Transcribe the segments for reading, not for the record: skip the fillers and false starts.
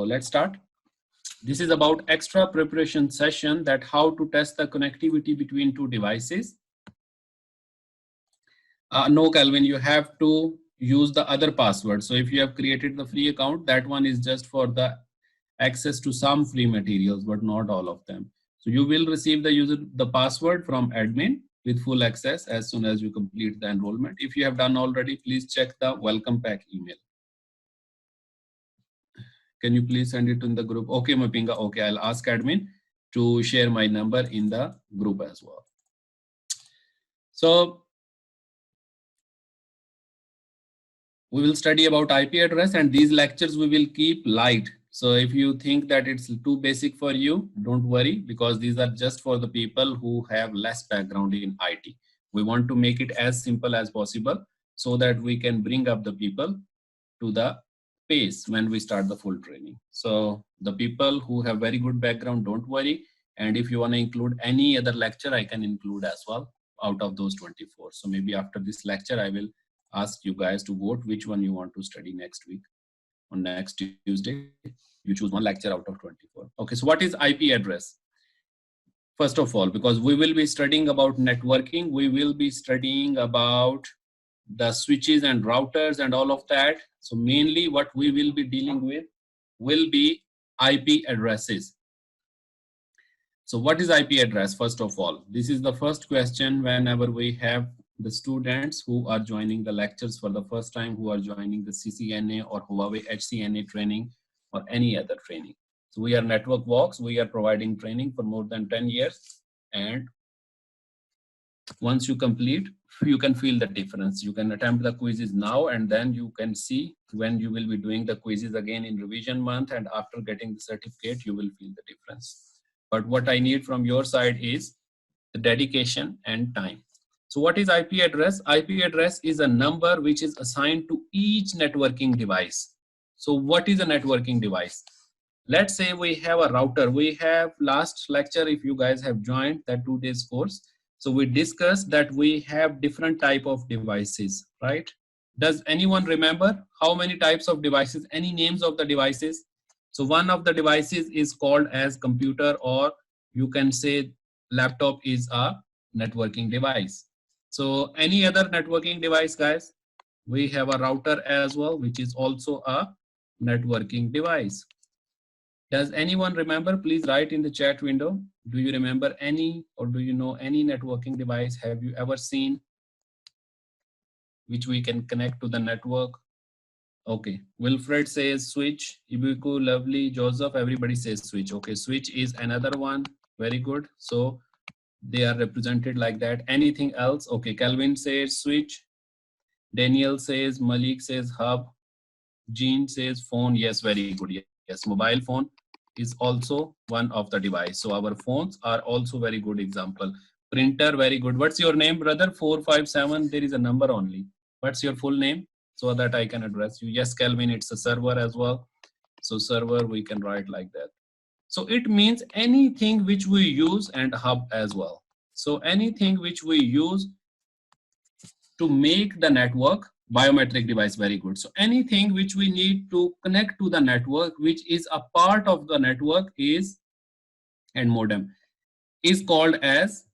let's start. This is about extra preparation session that how to test the connectivity between two devices. No, Calvin, you have to use the other password. So if you have created the free account, that one is just for the access to some free materials, but not all of them. So you will receive the password from admin with full access as soon as you complete the enrollment. If you have done already, please check the welcome pack email. Can you please send it in the group? Okay, Mapinga. Okay, I'll ask admin to share my number in the group as well. So we will study about IP address, and these lectures we will keep light. So if you think that it's too basic for you, don't worry, because these are just for the people who have less background in IT. We want to make it as simple as possible so that we can bring up the people to the pace when we start the full training. So the people who have very good background, don't worry. And if you want to include any other lecture, I can include as well out of those 24. So maybe after this lecture, I will ask you guys to vote which one you want to study next week. On next Tuesday, you choose one lecture out of 24. Okay, so what is IP address? First of all, because we will be studying about networking, we will be studying about the switches and routers and all of that. So mainly what we will be dealing with will be IP addresses. So what is IP address? First of all, this is the first question whenever we have the students who are joining the lectures for the first time, who are joining the CCNA or Huawei HCNA training or any other training. So we are Network Vox. We are providing training for more than 10 years. And once you complete, you can feel the difference. You can attempt the quizzes now, and then you can see when you will be doing the quizzes again in revision month, and after getting the certificate, you will feel the difference. But what I need from your side is the dedication and time. So what is IP address? IP address is a number which is assigned to each networking device. So what is a networking device? Let's say we have a router. We have last lecture, if you guys have joined that 2 days course. So we discussed that we have different type of devices, right? Does anyone remember how many types of devices, any names of the devices? So one of the devices is called as computer, or you can say laptop is a networking device. So any other networking device, guys? We have a router as well, which is also a networking device. Does anyone remember? Please write in the chat window. Do you remember any, or do you know any networking device? Have you ever seen which we can connect to the network? Okay, Wilfred says switch, Ibuku, Lovely, Joseph, everybody says switch. Okay, switch is another one. Very good. So they are represented like that. Anything else? Okay, Calvin says switch. Daniel says, Malik says hub. Jean says phone. Yes, very good. Yes, mobile phone is also one of the device. So our phones are also very good example. Printer, very good. What's your name, brother? 457. There is a number only. What's your full name so that I can address you? Yes, Calvin, it's a server as well. So server, we can write like that. So it means anything which we use, and hub as well. So anything which we use to make the network. Biometric device, very good. So anything which we need to connect to the network, which is a part of the network, is, and modem, is called as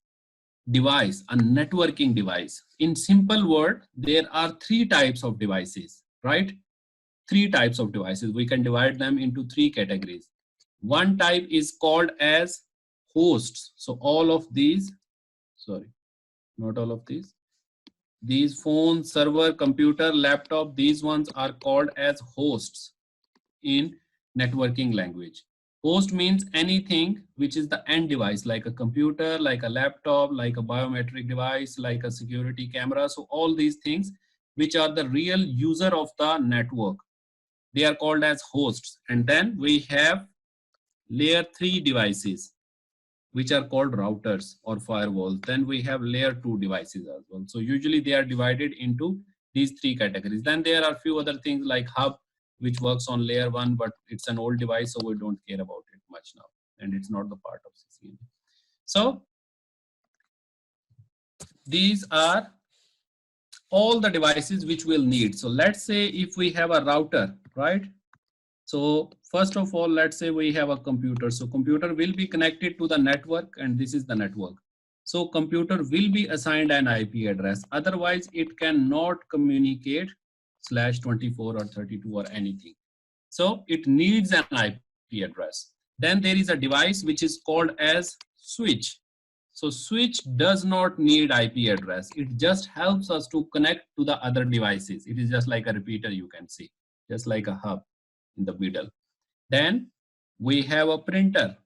device, a networking device. In simple word, there are 3 types of devices, right? 3 types of devices. We can divide them into 3 categories. One type is called as hosts. So all of these, sorry, not all of these. These phones, server, computer, laptop, these ones are called as hosts in networking language. Host means anything which is the end device, like a computer, like a laptop, like a biometric device, like a security camera. So all these things which are the real user of the network, they are called as hosts. And then we have layer 3 devices, which are called routers or firewalls. Then we have layer 2 devices as well. So usually they are divided into these 3 categories. Then there are a few other things like hub, which works on layer 1, but it's an old device, so we don't care about it much now. And it's not the part of CCNA. So these are all the devices which we'll need. So let's say if we have a router, right? So first of all, let's say we have a computer. So computer will be connected to the network, and this is the network. So computer will be assigned an IP address. Otherwise, it cannot communicate /24 or 32 or anything. So it needs an IP address. Then there is a device which is called as switch. So switch does not need IP address. It just helps us to connect to the other devices. It is just like a repeater, you can see, just like a hub in the middle. Then we have a printer.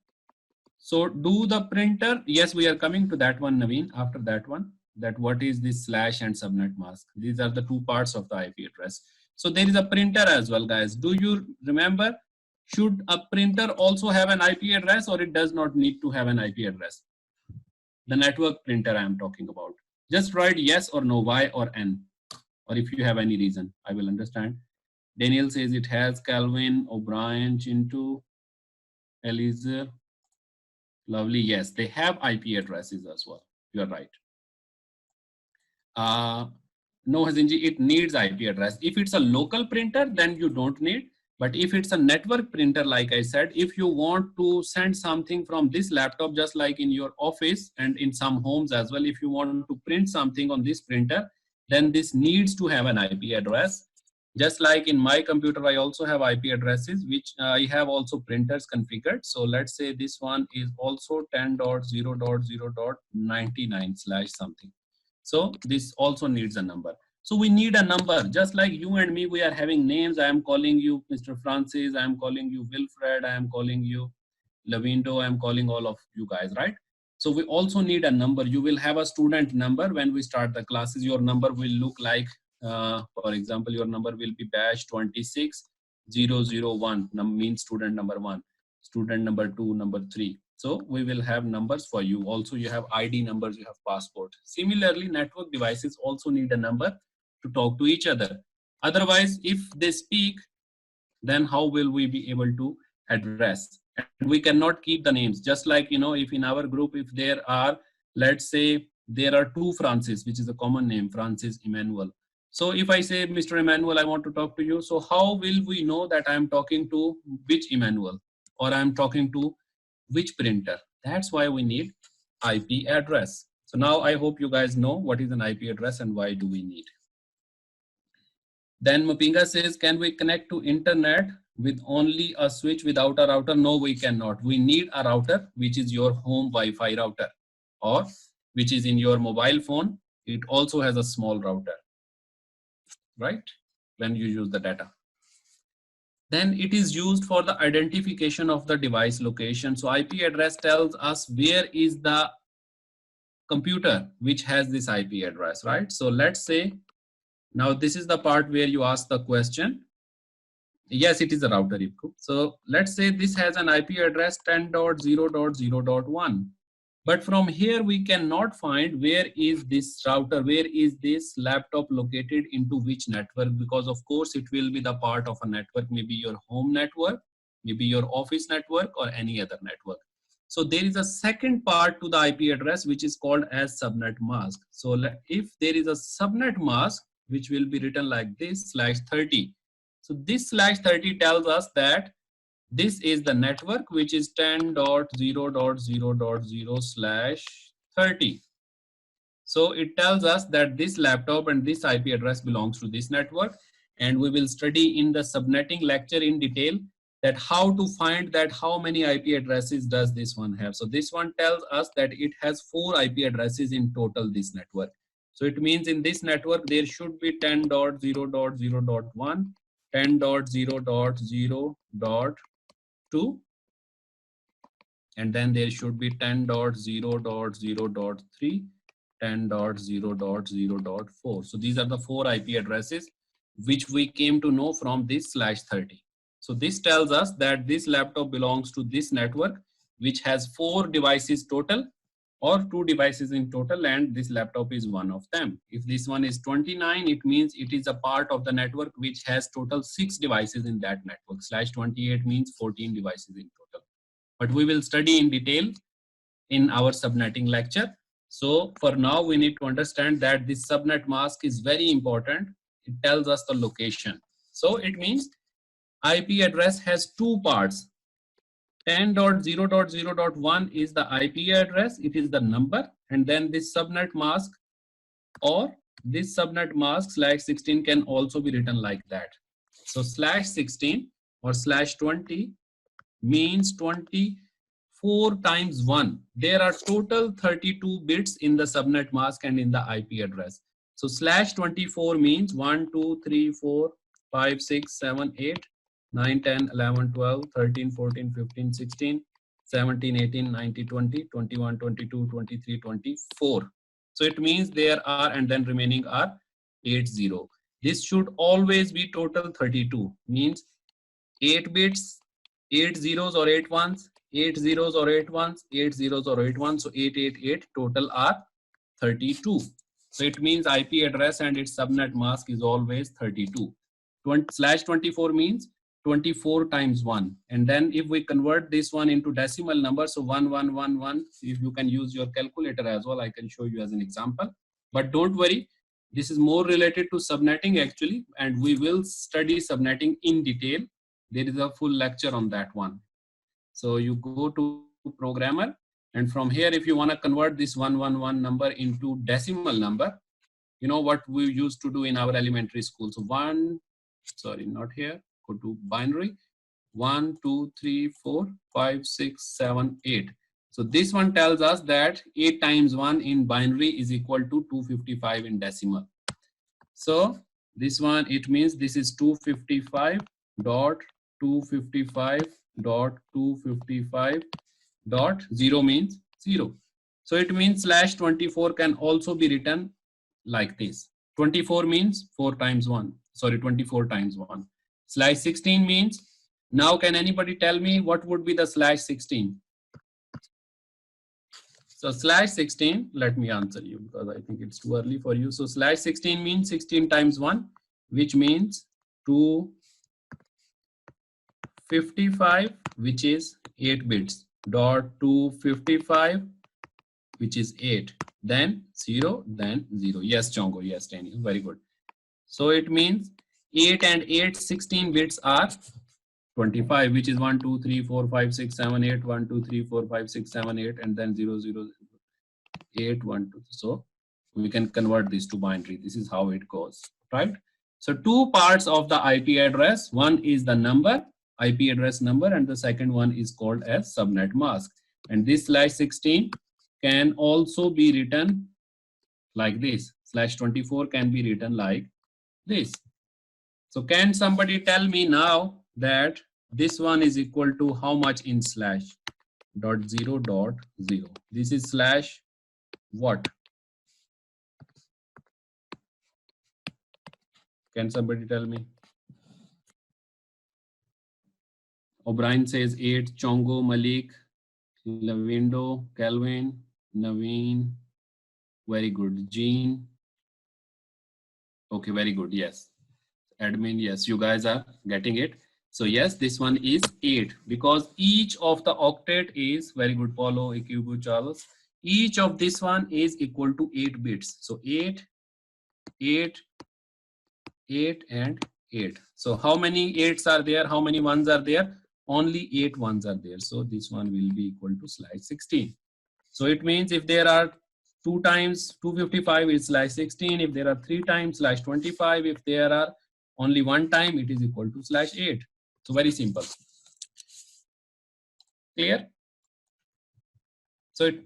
So do the printer, yes, we are coming to that one, Naveen, after that one, that what is this slash and subnet mask. These are the two parts of the IP address. So there is a printer as well, guys. Do you remember, should a printer also have an IP address, or it does not need to have an IP address? The network printer I am talking about. Just write yes or no, Y or N, or if you have any reason, I will understand. Daniel says it has. Calvin, O'Brien, Chintu, Eliezer. Lovely. Yes, they have IP addresses as well. You are right. No, Hazinji, it needs IP address. If it's a local printer, then you don't need. But if it's a network printer, like I said, if you want to send something from this laptop, just like in your office and in some homes as well, if you want to print something on this printer, then this needs to have an IP address. Just like in my computer, I also have IP addresses, which I have also printers configured. So let's say this one is also 10.0.0.99/ something. So this also needs a number. So we need a number, just like you and me, we are having names. I am calling you Mr. Francis, I am calling you Wilfred, I am calling you Lavindo, I am calling all of you guys, right? So we also need a number. You will have a student number when we start the classes. Your number will look like, for example, your number will be batch 26001, means student number 1, student number 2, number 3. So we will have numbers for you. Also, you have ID numbers, you have passport. Similarly, network devices also need a number to talk to each other. Otherwise, if they speak, then how will we be able to address? And we cannot keep the names. Just like, if in our group, if there are, let's say, there are 2 Francis, which is a common name, Francis, Emmanuel. So if I say, Mr. Emmanuel, I want to talk to you. So how will we know that I am talking to which Emmanuel, or I am talking to which printer? That's why we need IP address. So now I hope you guys know what is an IP address and why do we need. Then Mapinga says, can we connect to internet with only a switch without a router? No, we cannot. We need a router, which is your home Wi-Fi router, or which is in your mobile phone. It also has a small router, right? When you use the data. Then it is used for the identification of the device location. So IP address tells us where is the computer which has this IP address, right? So let's say, now this is the part where you ask the question. Yes, it is a router, Ipku. So let's say this has an IP address 10.0.0.1. But from here, we cannot find where is this router, where is this laptop located into which network, because of course it will be the part of a network, maybe your home network, maybe your office network, or any other network. So there is a second part to the IP address, which is called as subnet mask. So if there is a subnet mask, which will be written like this, /30. So this /30 tells us that this is the network, which is 10.0.0.0/30. So it tells us that this laptop and this IP address belongs to this network. And we will study in the subnetting lecture in detail that how to find that how many IP addresses does this one have. So this one tells us that it has 4 IP addresses in total, this network. So it means in this network, there should be 10.0.0.1, 10.0.0.2, and then there should be 10.0.0.3, 10.0.0.4. So these are the 4 IP addresses which we came to know from this /30. So this tells us that this laptop belongs to this network, which has 4 devices total, or 2 devices in total, and this laptop is one of them. If this one is 29, it means it is a part of the network which has total 6 devices in that network. /28 means 14 devices in total. But we will study in detail in our subnetting lecture. So for now, we need to understand that this subnet mask is very important. It tells us the location. So it means IP address has two parts. 10.0.0.1 is the IP address, it is the number, and then this subnet mask or this subnet mask /16 can also be written like that. So /16 or /20 means 24 times 1. There are total 32 bits in the subnet mask and in the IP address. So /24 means 1, 2, 3, 4, 5, 6, 7, 8, 9, 10, 11, 12, 13, 14, 15, 16, 17, 18, 19, 20, 21, 22, 23, 24. So it means there are, and then remaining are 80. This should always be total 32, means 8 bits, 8 zeros or 8 ones, 8 zeros or 8 ones, 8 zeros or 8 ones. So 888 total are 32. So it means IP address and its subnet mask is always 32. /24 means 24 times 1. And then if we convert this one into decimal number, so 1111, if you can use your calculator as well, I can show you as an example. But don't worry, this is more related to subnetting actually, and we will study subnetting in detail. There is a full lecture on that one. So you go to programmer, and from here, if you want to convert this 111 number into decimal number, you know what we used to do in our elementary school. So not here, go to binary, 1, 2, 3, 4, 5, 6, 7, 8. So this one tells us that 8 times 1 in binary is equal to 255 in decimal. So this one, it means this is 255 dot 255 dot 255 dot 0 means 0. So it means /24 can also be written like this. 24 means 4 times 1. Sorry, 24 times 1. /16 means, now can anybody tell me what would be the /16? So /16, let me answer you because I think it's too early for you. So /16 means 16 times 1, which means 255, which is 8 bits, dot 255, which is 8, then 0, then 0. Yes, Chongo, yes, Daniel, very good. So it means 8 and 8, 16 bits are 25, which is 1, 2, 3, 4, 5, 6, 7, 8, 1, 2, 3, 4, 5, 6, 7, 8, and then 0, 0, 8, 1, 2. So we can convert this to binary. This is how it goes, right? So two parts of the IP address. One is the number, IP address number, and the second one is called as subnet mask. And this /16 can also be written like this. /24 can be written like this. So can somebody tell me now that this one is equal to how much in /.0.0? This is slash what? Can somebody tell me? O'Brien says 8, Chongo, Malik, Lavindo, Calvin, Naveen. Very good. Jean. Okay, very good. Yes. Admin, yes, you guys are getting it. So yes, this one is 8 because each of the octet is, very good, Paulo, Ikubu, Charles. Each of this one is equal to 8 bits. So 8, 8, 8, and 8. So how many 8s are there? How many 1s are there? Only 8 1s are there. So this one will be equal to /16. So it means if there are 2 times 255, it's /16. If there are 3 times /25, if there are only 1 time, it is equal to /8. So very simple. Clear? So it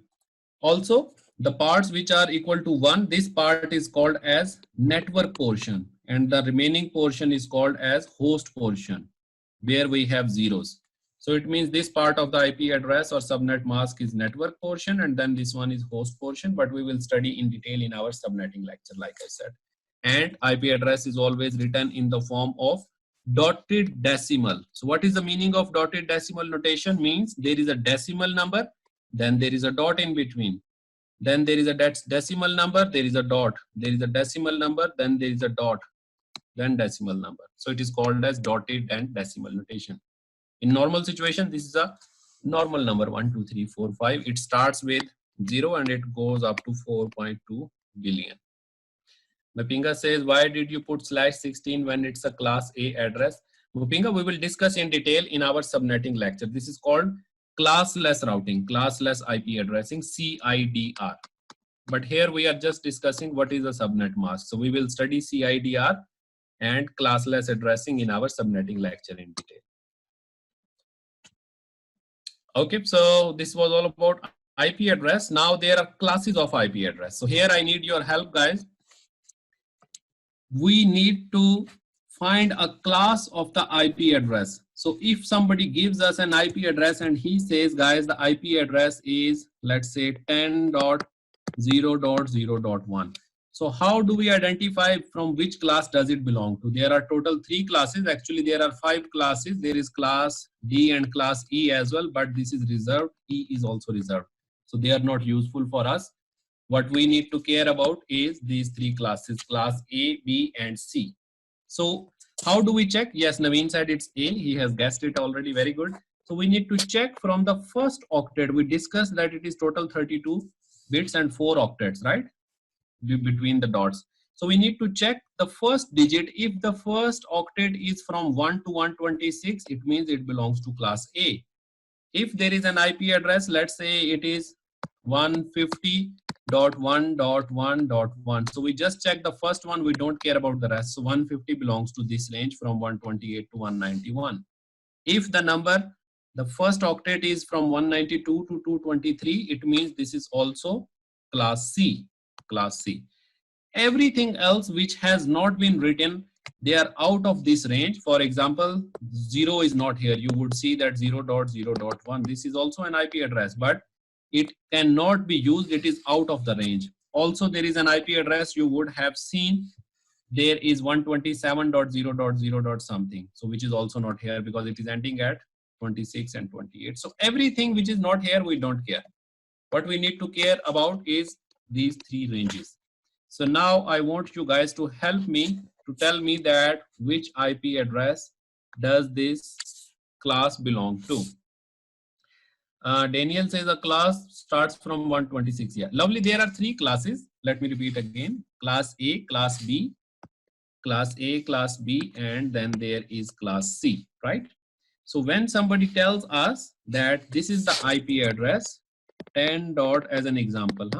also, the parts which are equal to 1, this part is called as network portion, and the remaining portion is called as host portion, where we have zeros. So it means this part of the IP address or subnet mask is network portion, and then this one is host portion, but we will study in detail in our subnetting lecture, like I said. And IP address is always written in the form of dotted decimal. So what is the meaning of dotted decimal notation? Means there is a decimal number, then there is a dot in between. Then there is a decimal number, there is a dot. There is a decimal number, then there is a dot, then decimal number. So it is called as dotted and decimal notation. In normal situation, this is a normal number 1, 2, 3, 4, 5. It starts with 0 and it goes up to 4.2 billion. Mapinga says, why did you put /16 when it's a class A address? Mupinga, we will discuss in detail in our subnetting lecture. This is called classless routing, classless IP addressing, CIDR. But here we are just discussing what is a subnet mask. So we will study CIDR and classless addressing in our subnetting lecture in detail. Okay, so this was all about IP address. Now there are classes of IP address. So here I need your help, guys. We need to find a class of the IP address. So if somebody gives us an IP address and he says, guys, the IP address is, let's say 10.0.0.1. So how do we identify from which class does it belong to? There are total 3 classes. Actually, there are 5 classes. There is class D and class E as well, but this is reserved. E is also reserved. So they are not useful for us. What we need to care about is these 3 classes, class A, B, and C. So how do we check? Yes, Naveen said it's A. He has guessed it already. Very good. So we need to check from the first octet. We discussed that it is total 32 bits and 4 octets, right? Between the dots. So we need to check the first digit. If the first octet is from 1 to 126, it means it belongs to class A. If there is an IP address, let's say it is 150.1.1.1. So we just check the first one. We don't care about the rest. So 150 belongs to this range from 128 to 191. If the number, the first octet is from 192 to 223, it means this is also class C. Class C. Everything else which has not been written, they are out of this range. For example, 0 is not here. You would see that 0.0.1. This is also an IP address, but it cannot be used. It is out of the range. Also, there is an IP address you would have seen. There is 127.0.0. something. So which is also not here because it is ending at 26 and 28. So everything which is not here, we don't care. What we need to care about is these 3 ranges. So now I want you guys to help me to tell me that which IP address does this class belong to. Daniel says a class starts from 126. Yeah, lovely. There are 3 classes. Let me repeat again. Class A, class B, class A, class B, and then there is class C, right? So when somebody tells us that this is the IP address, 10 dot as an example,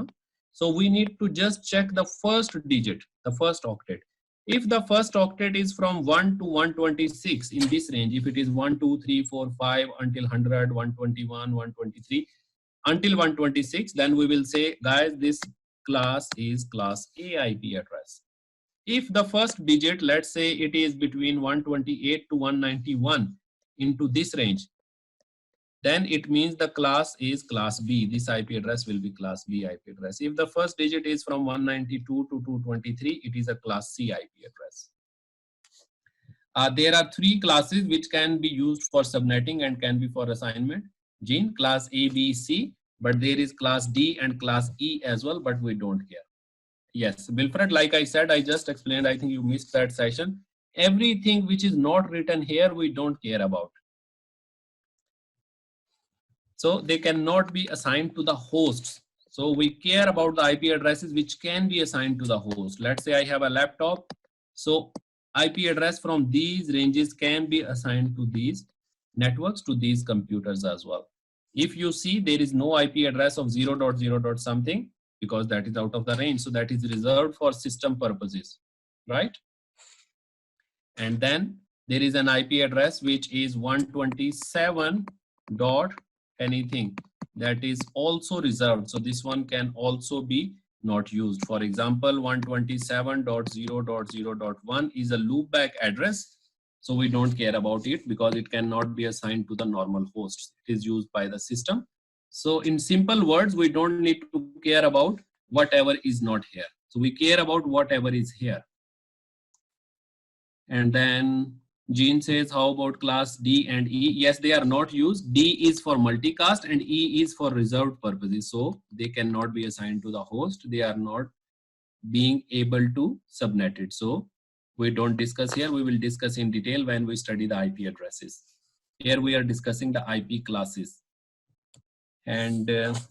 so we need to just check the first digit, the first octet. If the first octet is from 1 to 126 in this range, if it is 1, 2, 3, 4, 5 until 100, 121, 123, until 126, then we will say, guys, this class is class A IP address. If the first digit, let's say it is between 128 to 191 into this range, then it means the class is class B. This IP address will be class B IP address. If the first digit is from 192 to 223, it is a class C IP address. There are 3 classes which can be used for subnetting and can be for assignment. Jean, class A, B, C, but there is class D and class E as well, but we don't care. Yes, Wilfred, like I said, I just explained, I think you missed that session. Everything which is not written here, we don't care about. So they cannot be assigned to the hosts. So we care about the IP addresses which can be assigned to the host. Let's say I have a laptop. So IP address from these ranges can be assigned to these networks, to these computers as well. If you see there is no IP address of 0.0. something, because that is out of the range. So that is reserved for system purposes, right? And then there is an IP address which is 127 dot anything that is also reserved. So this one can also be not used. For example, 127.0.0.1 is a loopback address. So we don't care about it because it cannot be assigned to the normal hosts. It is used by the system. So in simple words, we don't need to care about whatever is not here. So we care about whatever is here. And then Jean says, how about class D and E? Yes, they are not used. D is for multicast and E is for reserved purposes. So they cannot be assigned to the host. They are not being able to subnet it. So we don't discuss here. We will discuss in detail when we study the IP addresses. Here we are discussing the IP classes. And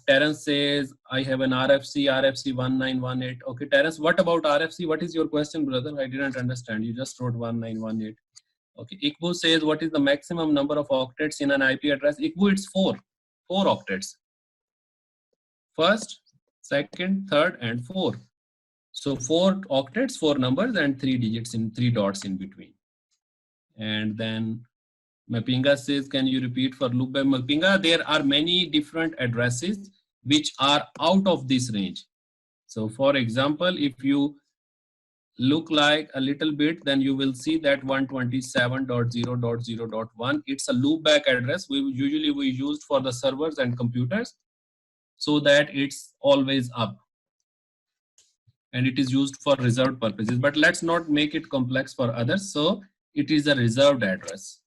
Terence says, I have an RFC 1918. Okay, Terence, what about RFC? What is your question, brother? I didn't understand. You just wrote 1918. Okay, Iqbal says, what is the maximum number of octets in an IP address? Iqbal, it's four octets. First, second, third, and four. So 4 octets, 4 numbers, and 3 digits in 3 dots in between. And then Mapinga says, can you repeat for loop by Mapinga? There are many different addresses which are out of this range. So for example, if you look like a little bit, then you will see that 127.0.0.1, it's a loopback address. We used for the servers and computers so that it's always up. And it is used for reserved purposes, but let's not make it complex for others. So it is a reserved address.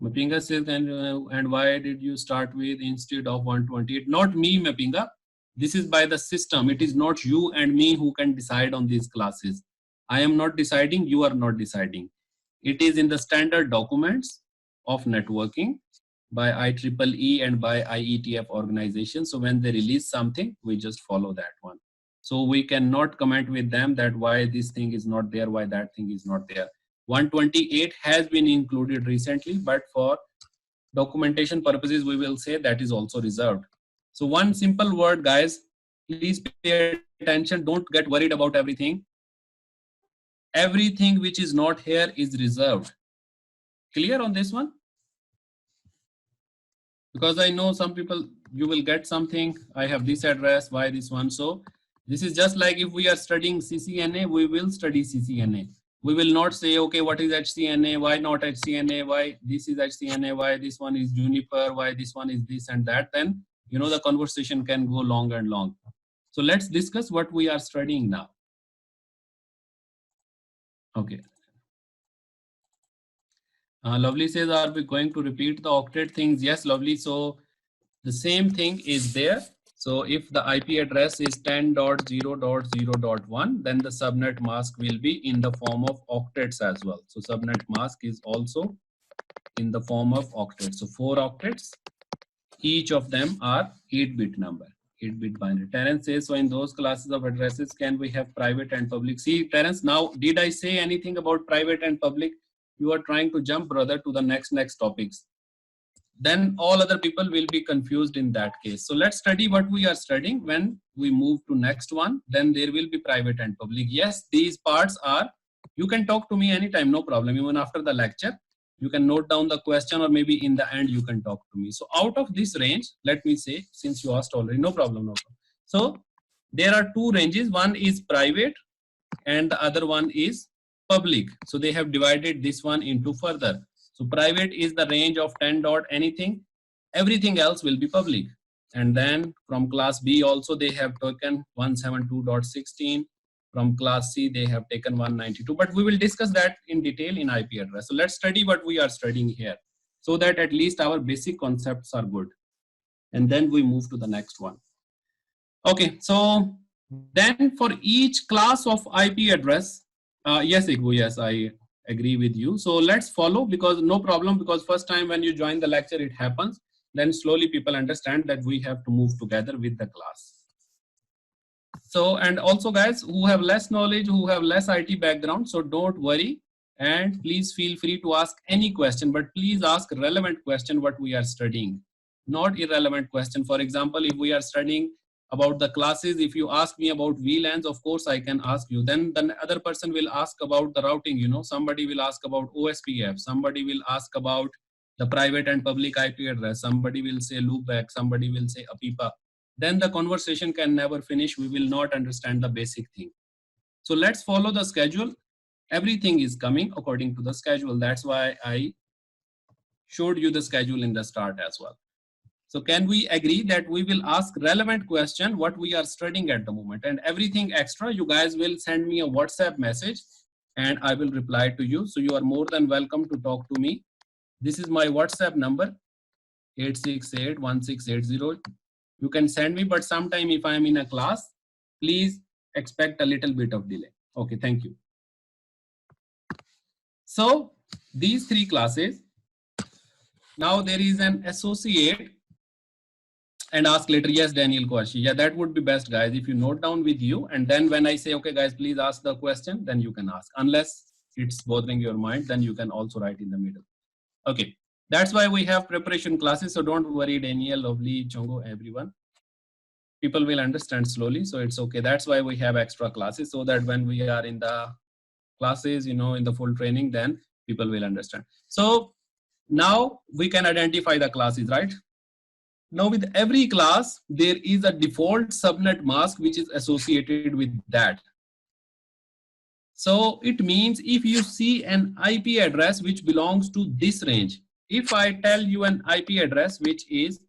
Mapinga says, and why did you start with instead of 128? Not me, Mapinga. This is by the system. It is not you and me who can decide on these classes. I am not deciding, you are not deciding. It is in the standard documents of networking by IEEE and by IETF organization. So when they release something, we just follow that one. So we cannot comment with them that why this thing is not there, why that thing is not there. 128 has been included recently, but for documentation purposes, we will say that is also reserved. So one simple word, guys, please pay attention. Don't get worried about everything. Everything which is not here is reserved. Clear on this one? Because I know some people, you will get something. I have this address, why this one? So this is just like if we are studying CCNA, we will study CCNA. We will not say, okay, what is HCNA? Why not HCNA? Why this is HCNA? Why this one is Juniper? Why this one is this and that? Then, you know, the conversation can go long and long. So let's discuss what we are studying now. Okay. Lovely says, are we going to repeat the octet things? Yes, Lovely. So the same thing is there. So if the IP address is 10.0.0.1, then the subnet mask will be in the form of octets as well. So subnet mask is also in the form of octets. So 4 octets, each of them are 8-bit number, 8-bit binary. Terence says, so in those classes of addresses, can we have private and public? See, Terence, now, did I say anything about private and public? You are trying to jump, brother, to the next topics. Then all other people will be confused in that case. So let's study what we are studying. When we move to next one, then there will be private and public. Yes, these parts are, you can talk to me anytime, no problem. Even after the lecture, you can note down the question or maybe in the end you can talk to me. So out of this range, let me say, since you asked already, no problem, no problem. So there are 2 ranges. One is private and the other one is public. So they have divided this one into further. So private is the range of 10 dot anything, everything else will be public. And then from class B also they have taken 172.16. From class C they have taken 192. But we will discuss that in detail in IP address. So let's study what we are studying here so that at least our basic concepts are good. And then we move to the next one. Okay, so then for each class of IP address, yes, Igbu, yes, I agree with you. So let's follow, because no problem, because first time when you join the lecture, it happens. Then slowly people understand that we have to move together with the class. So, and also guys who have less knowledge, who have less IT background, so don't worry. And please feel free to ask any question, but please ask relevant question what we are studying, not irrelevant question. For example, if we are studying about the classes, if you ask me about VLANs, of course I can ask you. Then the other person will ask about the routing, you know, somebody will ask about OSPF, somebody will ask about the private and public IP address, somebody will say loopback, somebody will say APIPA. Then the conversation can never finish. We will not understand the basic thing. So let's follow the schedule. Everything is coming according to the schedule. That's why I showed you the schedule in the start as well. So can we agree that we will ask relevant question what we are studying at the moment, and everything extra you guys will send me a WhatsApp message and I will reply to you. So you are more than welcome to talk to me. This is my WhatsApp number 8681680. You can send me, but sometime if I am in a class, please expect a little bit of delay. Okay, thank you. So these 3 classes, now there is an associate and ask later. Yes, Daniel Kwashi. Yeah, that would be best, guys. If you note down with you, and then when I say, okay, guys, please ask the question, then you can ask. Unless it's bothering your mind, then you can also write in the middle. Okay, that's why we have preparation classes. So don't worry, Daniel, Lovely, Chongo, everyone. People will understand slowly, so it's okay. That's why we have extra classes, so that when we are in the classes, you know, in the full training, then people will understand. So now we can identify the classes, right? Now with every class, there is a default subnet mask which is associated with that. So it means if you see an IP address which belongs to this range, if I tell you an IP address which is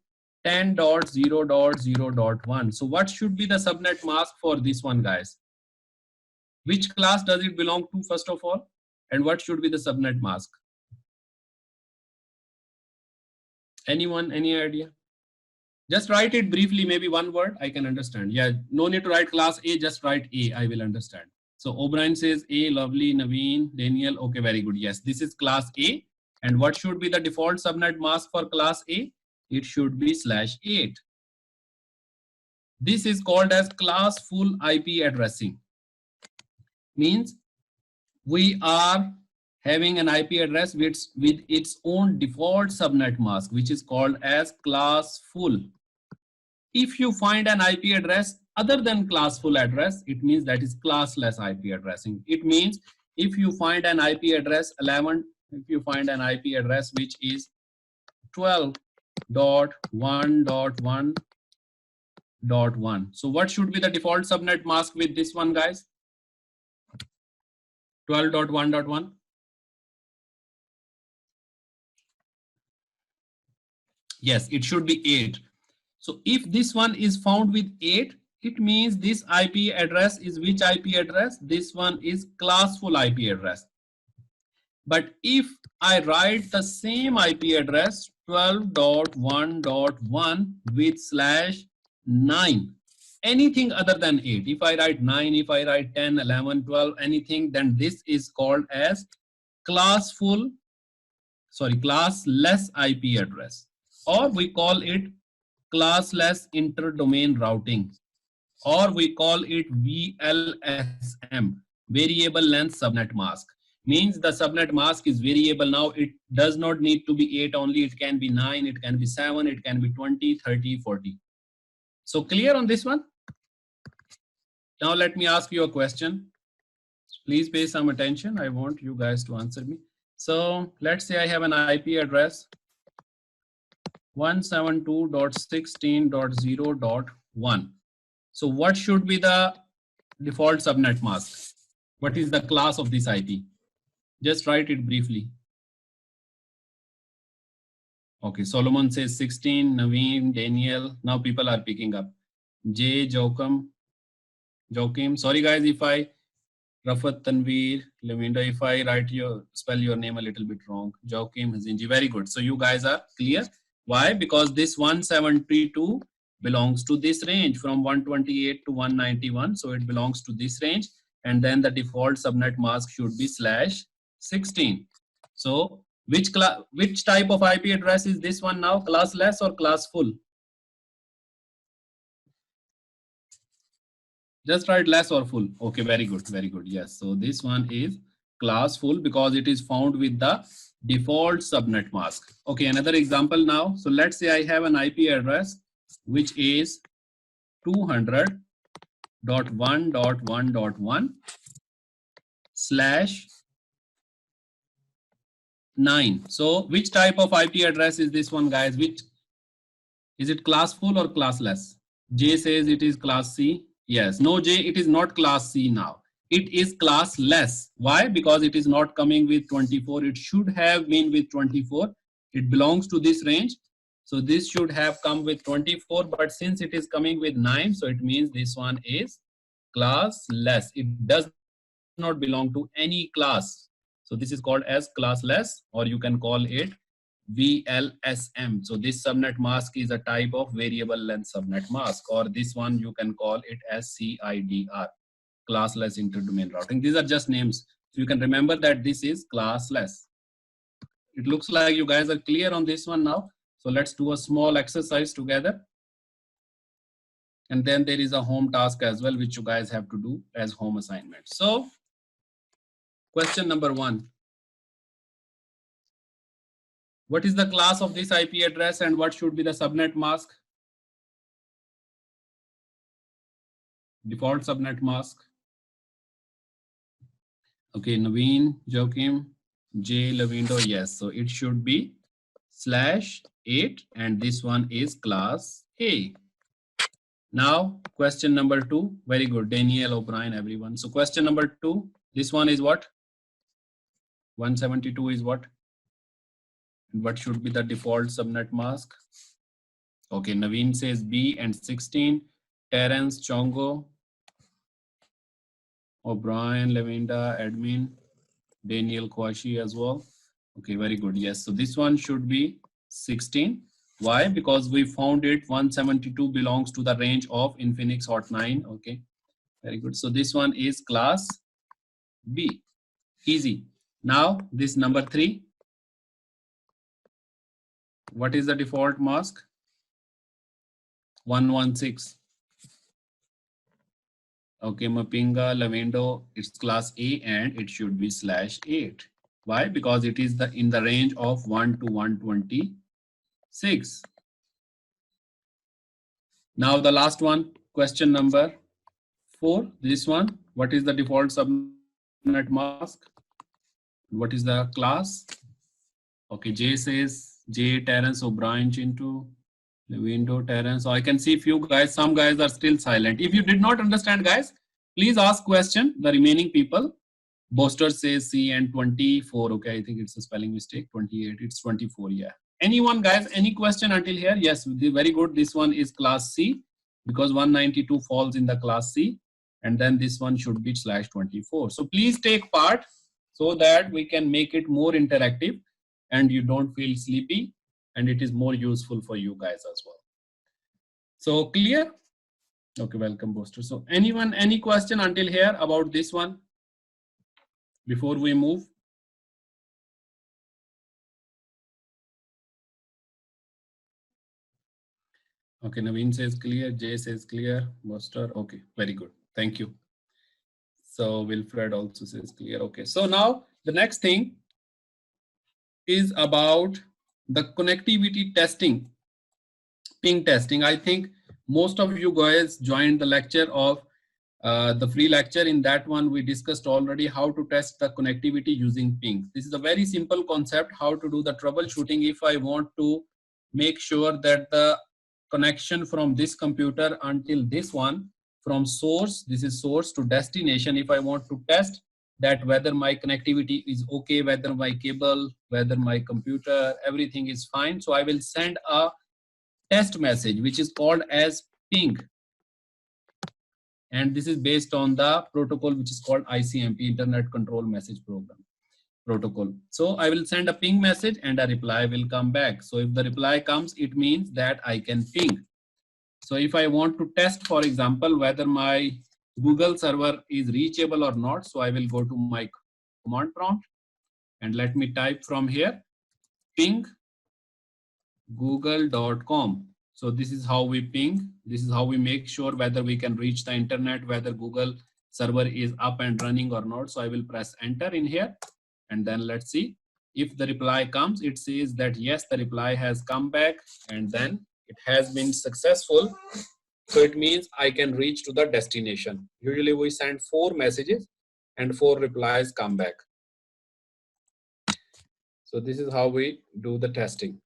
10.0.0.1, so what should be the subnet mask for this one, guys? Which class does it belong to, first of all? And what should be the subnet mask? Anyone, any idea? Just write it briefly, maybe one word, I can understand. Yeah, no need to write class A, just write A, I will understand. So O'Brien says A, Lovely, Naveen, Daniel, okay, very good. Yes, this is class A. And what should be the default subnet mask for class A? It should be /8. This is called as class full IP addressing. Means we are having an IP address with its own default subnet mask, which is called as class full. If you find an IP address other than class full address, it means that is classless IP addressing. It means if you find an IP address 11, if you find an IP address which is 12.1.1.1, so what should be the default subnet mask with this one, guys? 12.1.1. Yes, it should be 8. So if this one is found with 8, it means this IP address is which IP address? This one is class full IP address. But if I write the same IP address 12.1.1 with /9, anything other than 8, if I write 9, if I write 10, 11, 12, anything, then this is called as classless IP address, or we call it classless interdomain routing, or we call it VLSM, variable length subnet mask. Means the subnet mask is variable now. It does not need to be 8 only. It can be 9, it can be 7, it can be 20, 30, 40. So clear on this one? Now let me ask you a question. Please pay some attention. I want you guys to answer me. So let's say I have an IP address 172.16.0.1. So what should be the default subnet mask? What is the class of this IP? Just write it briefly. Okay, Solomon says 16, Naveen, Daniel. Now people are picking up. J, Joachim. Sorry guys if I, Rafat, Tanveer, Lavinda, if I spell your name a little bit wrong. Joachim, Hazinji, very good. So you guys are clear. Why? Because this 172 belongs to this range from 128 to 191. So it belongs to this range. And then the default subnet mask should be /16. So which type of IP address is this one now? Classless or class full? Just write less or full. Okay, very good, very good. Yes, so this one is class full because it is found with the default subnet mask. Okay, another example now. So let's say I have an IP address which is 200.1.1/9. So which type of IP address is this one, guys? Which is it, class full or classless? J says it is class C. Yes, no J, it is not class C now. It is classless. Why? Because it is not coming with 24. It should have been with 24. It belongs to this range. So this should have come with 24, but since it is coming with 9, so it means this one is classless. It does not belong to any class. So this is called as classless, or you can call it VLSM. So this subnet mask is a type of variable length subnet mask, or this one you can call it as CIDR, classless interdomain routing. These are just names. So you can remember that this is classless. It looks like you guys are clear on this one now. So let's do a small exercise together. And then there is a home task as well, which you guys have to do as home assignment. So Question number 1. What is the class of this IP address and what should be the subnet mask? Default subnet mask. Okay, Naveen, Joachim, J, Lavindo, yes. So it should be /8 and this one is class A. Now, question number 2. Very good. Daniel, O'Brien, everyone. So question number 2. This one is what? 172 is what? And what should be the default subnet mask? Okay, Naveen says B and 16. Terence, Chongo, O'Brien, Lavinda, admin, Daniel, Kwashi as well. Okay, very good. Yes, so this one should be 16. Why? Because we found it 172 belongs to the range of Infinix Hot 9. Okay, very good. So this one is class B. Easy. Now this number 3. What is the default mask? 116. Okay, Mapinga, Lavendo, it's class A and it should be /8. Why? Because it is in the range of 1 to 126. Now the last one, question number 4. This one, what is the default subnet mask? What is the class? Okay, J says J, Terence, O'Brien, Chintu, Lavindo, Terence. So I can see few guys, some guys are still silent. If you did not understand, guys, please ask question. The remaining people. Boaster says C and 24. Okay, I think it's a spelling mistake. 28. It's 24. Yeah. Anyone, guys? Any question until here? Yes. Very good. This one is class C because 192 falls in the class C, and then this one should be /24. So please take part so that we can make it more interactive, and you don't feel sleepy, and it is more useful for you guys as well. So clear? Okay. Welcome, Boaster. So anyone, any question until here about this one? Before we move, okay, Naveen says clear, Jay says clear, Buster, okay, very good, thank you. So Wilfred also says clear, okay. So now the next thing is about the connectivity testing, ping testing. I think most of you guys joined the lecture of the free lecture. In that one, we discussed already how to test the connectivity using ping. This is a very simple concept, how to do the troubleshooting. If I want to make sure that the connection from this computer until this one, from source, this is source to destination, if I want to test that whether my connectivity is okay, whether my cable, whether my computer, everything is fine. So I will send a test message, which is called as ping. And this is based on the protocol which is called ICMP, Internet Control Message Program protocol. So I will send a ping message and a reply will come back. So if the reply comes, it means that I can ping. So if I want to test, for example, whether my Google server is reachable or not, so I will go to my command prompt and let me type from here, ping google.com. So this is how we ping. This is how we make sure whether we can reach the internet, whether Google server is up and running or not. So I will press enter in here and then let's see if the reply comes. It says that yes, the reply has come back and then it has been successful. So it means I can reach to the destination. Usually we send 4 messages and 4 replies come back. So this is how we do the testing.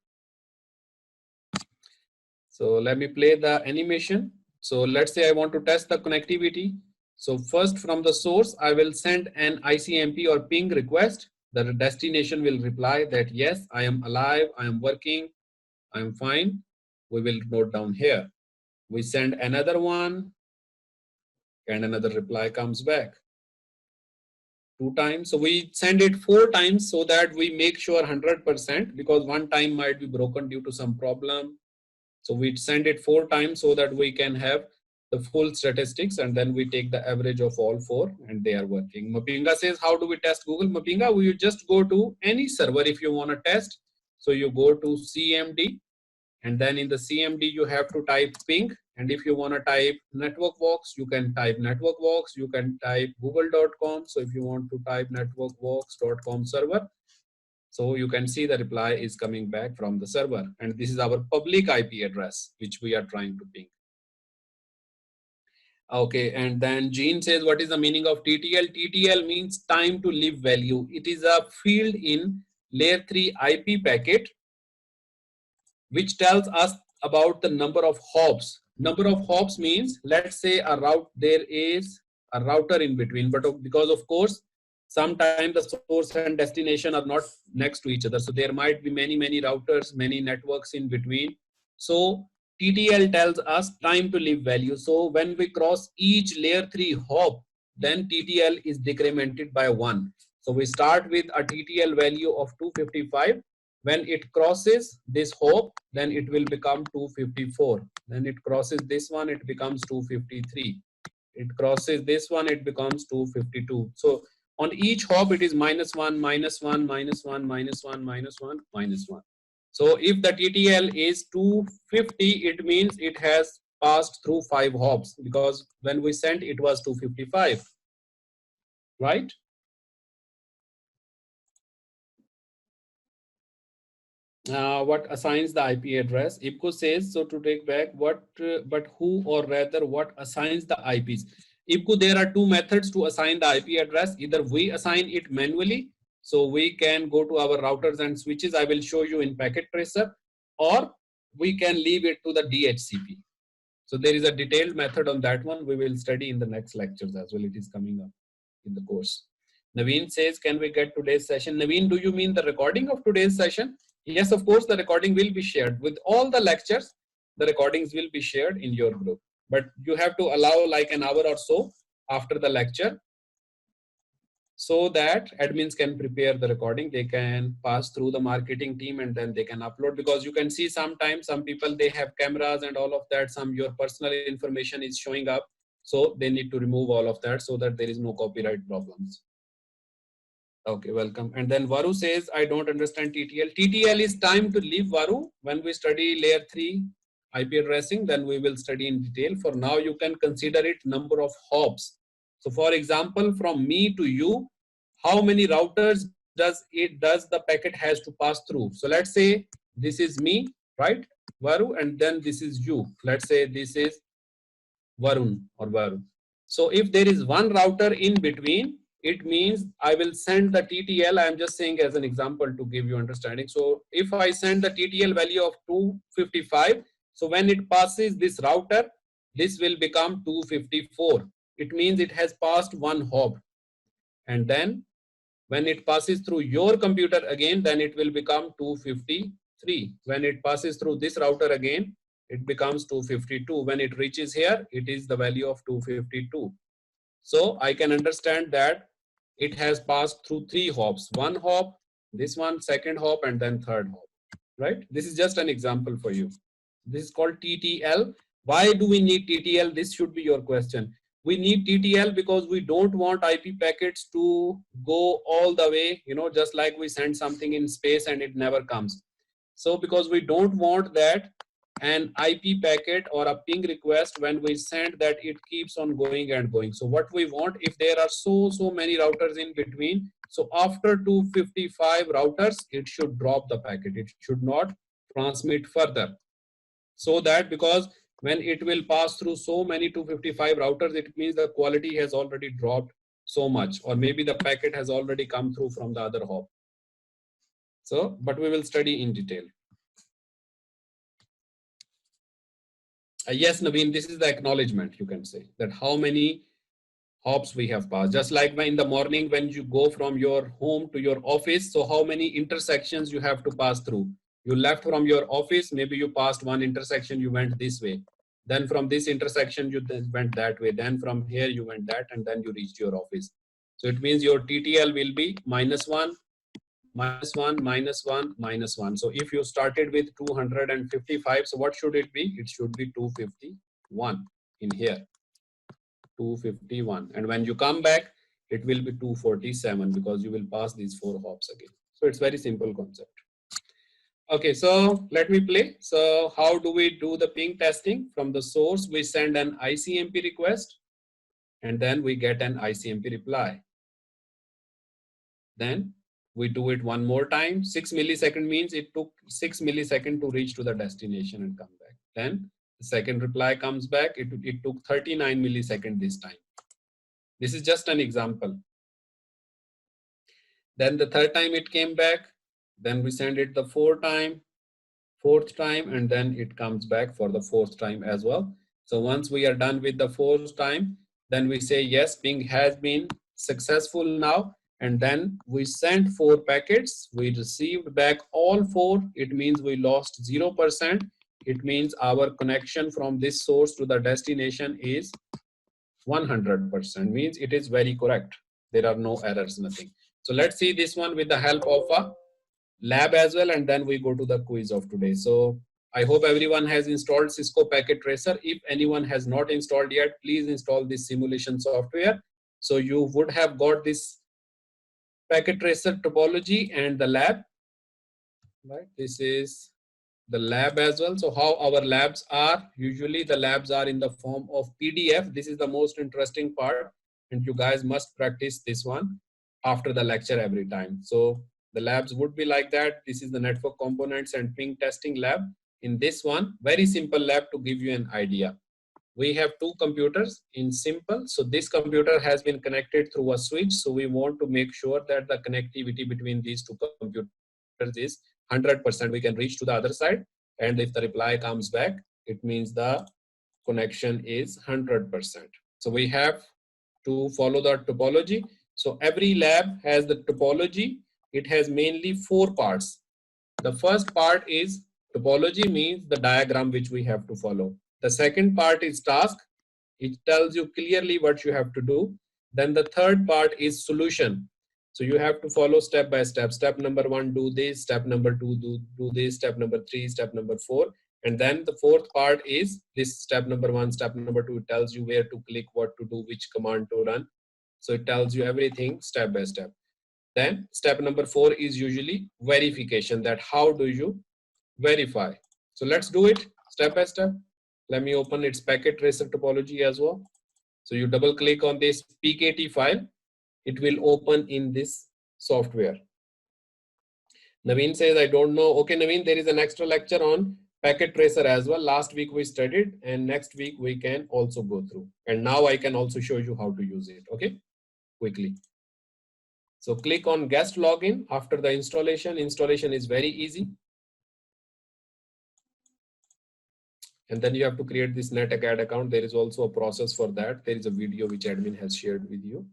So let me play the animation. So let's say I want to test the connectivity. So first from the source, I will send an ICMP or ping request. The destination will reply that yes, I am alive, I am working, I am fine. We will note down here. We send another one and another reply comes back 2 times. So we send it 4 times so that we make sure 100%, because one time might be broken due to some problem. So we send it 4 times so that we can have the full statistics, and then we take the average of all 4 and they are working. Mapinga says, how do we test Google? Mapinga, we just go to any server if you want to test. So you go to CMD and then in the CMD you have to type ping And if you want to type networkvox, you can type networkvox, you can type google.com. So if you want to type networkvox.com server, so you can see the reply is coming back from the server. And this is our public IP address, which we are trying to ping. Okay, and then Jean says, what is the meaning of TTL? TTL means time to live value. It is a field in layer 3 IP packet which tells us about the number of hops. Number of hops means, let's say there is a router in between, but because of course sometimes the source and destination are not next to each other, so there might be many routers, many networks in between. So TTL tells us time to live value. So when we cross each layer 3 hop, then TTL is decremented by 1. So we start with a TTL value of 255. When it crosses this hop, then it will become 254. Then it crosses this one, it becomes 253. It crosses this one, it becomes 252. So on each hop, it is -1, -1, -1, -1, -1, -1. So if the TTL is 250, it means it has passed through 5 hops, because when we sent it was 255, right? What assigns the IP address? IPCO says, so to take back but who, or rather what assigns the IPs? IPCO, there are 2 methods to assign the IP address. Either we assign it manually, so we can go to our routers and switches. I will show you in packet tracer, or we can leave it to the DHCP. So there is a detailed method on that one. We will study in the next lectures as well. It is coming up in the course. Naveen says, can we get today's session? Naveen, do you mean the recording of today's session? Yes, of course, the recording will be shared with all the lectures. The recordings will be shared in your group, but you have to allow like an hour or so after the lecture, so that admins can prepare the recording. They can pass through the marketing team and then they can upload, because you can see sometimes some people, they have cameras and all of that, some your personal information is showing up, so they need to remove all of that so that there is no copyright problems. Okay, welcome. And then Varu says, I don't understand TTL. TTL is time to live, Varu. When we study layer 3 IP addressing, then we will study in detail. For now, you can consider it number of hops. So for example, from me to you, how many routers does the packet has to pass through? So let's say this is me, right, Varu, and then this is you. Let's say this is Varun or Varu. So if there is one router in between, it means I will send the TTL. I'm just saying as an example to give you understanding. So if I send the TTL value of 255, so when it passes this router, this will become 254. It means it has passed one hop. And then when it passes through your computer again, then it will become 253. When it passes through this router again, it becomes 252. When it reaches here, it is the value of 252. So I can understand that it has passed through 3 hops. One hop, this one, second hop, and then third hop, right? This is just an example for you. This is called TTL. Why do we need TTL? This should be your question. We need TTL because we don't want IP packets to go all the way, just like we send something in space and it never comes. So because we don't want that an IP packet or a ping request, when we send that, it keeps on going and going. So what we want, if there are so many routers in between, so after 255 routers, it should drop the packet. It should not transmit further. So that, because when it will pass through so many 255 routers, it means the quality has already dropped so much, or maybe the packet has already come through from the other hop. So, but we will study in detail. Yes, Naveen, this is the acknowledgement, you can say, that how many hops we have passed. Just like when in the morning, when you go from your home to your office, so how many intersections you have to pass through? You left from your office, maybe you passed one intersection, you went this way. Then from this intersection, you then went that way. Then from here, you went that, and then you reached your office. So it means your TTL will be -1, -1, -1, -1. So if you started with 255, so what should it be? It should be 251 in here, 251. And when you come back, it will be 247 because you will pass these 4 hops again. So it's very simple concept. Okay, so let me play. So how do we do the ping testing? From the source, we send an ICMP request and then we get an ICMP reply. Then we do it one more time. 6 millisecond means it took 6 milliseconds to reach to the destination and come back. Then the second reply comes back. It took 39 milliseconds this time. This is just an example. Then the third time it came back. Then we send it the fourth time, and then it comes back for the fourth time as well. So once we are done with the fourth time, then we say yes, ping has been successful now. And then we sent 4 packets. We received back all 4. It means we lost 0%. It means our connection from this source to the destination is 100%. Means it is very correct. There are no errors, nothing. So let's see this one with the help of a lab as well, and then we go to the quiz of today. So I hope everyone has installed Cisco Packet Tracer. If anyone has not installed yet, please install this simulation software. So you would have got this Packet Tracer topology and the lab, right? This is the lab as well. So how our labs are, usually the labs are in the form of PDF. This is the most interesting part, and you guys must practice this one after the lecture every time. So the labs would be like that. This is the network components and ping testing lab. In this one, very simple lab to give you an idea. We have 2 computers in simple. So this computer has been connected through a switch. So we want to make sure that the connectivity between these 2 computers is 100%. We can reach to the other side. And if the reply comes back, it means the connection is 100%. So we have to follow the topology. So every lab has the topology. It has mainly 4 parts. The first part is topology, means the diagram which we have to follow. The second part is task. It tells you clearly what you have to do. Then the third part is solution. So you have to follow step by step. Step number 1, do this. Step number 2, do this. Step number 3, step number 4. And then the fourth part is this step number 1, step number 2. It tells you where to click, what to do, which command to run. So it tells you everything step by step. Then step number 4 is usually verification, that how do you verify. So let's do it step by step. Let me open its packet tracer topology as well. So you double click on this PKT file. It will open in this software. Naveen says, I don't know. Okay, Naveen, there is an extra lecture on packet tracer as well. Last week we studied, and next week we can also go through. And now I can also show you how to use it. Okay, quickly. So click on guest login after the installation. Installation is very easy. And then you have to create this NetAcad account. There is also a process for that. There is a video which admin has shared with you.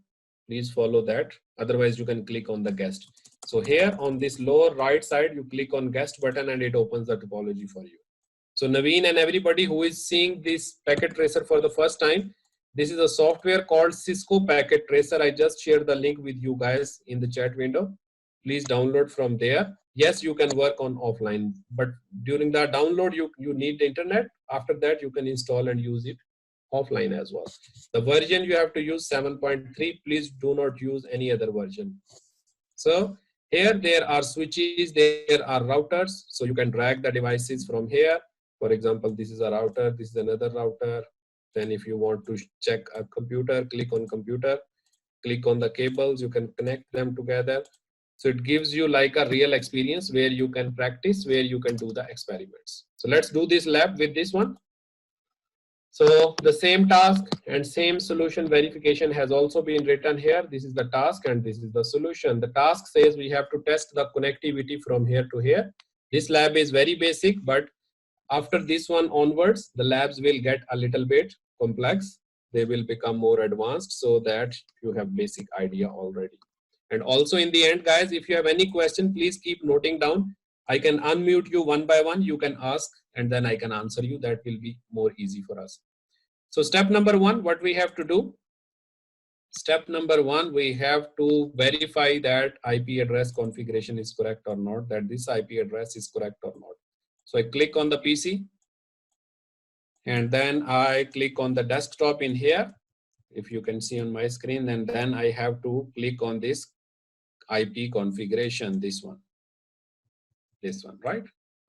Please follow that. Otherwise, you can click on the guest. So here on this lower right side, you click on guest button and it opens the topology for you. So Naveen and everybody who is seeing this packet tracer for the first time, this is a software called Cisco Packet Tracer. I just shared the link with you guys in the chat window. Please download from there. Yes, you can work on offline, but during the download, you need the internet. After that, you can install and use it offline as well. The version you have to use 7.3. Please do not use any other version. So here there are switches, there are routers. So you can drag the devices from here. For example, this is a router, this is another router. Then if you want to check a computer, click on computer, click on the cables, you can connect them together. So it gives you like a real experience where you can practice, where you can do the experiments. So let's do this lab with this one. So the same task and same solution verification has also been written here. This is the task and this is the solution. The task says we have to test the connectivity from here to here. This lab is very basic, but after this one onwards, the labs will get a little bit complex. They will become more advanced so that you have basic idea already. And also in the end, guys, if you have any question, please keep noting down. I can unmute you one by one. You can ask and then I can answer you. That will be more easy for us. So step number 1, what we have to do? Step number 1, we have to verify that IP address configuration is correct or not, that this IP address is correct or not. So I click on the PC and then I click on the desktop in here. If you can see on my screen, and then I have to click on this IP configuration, this one, right?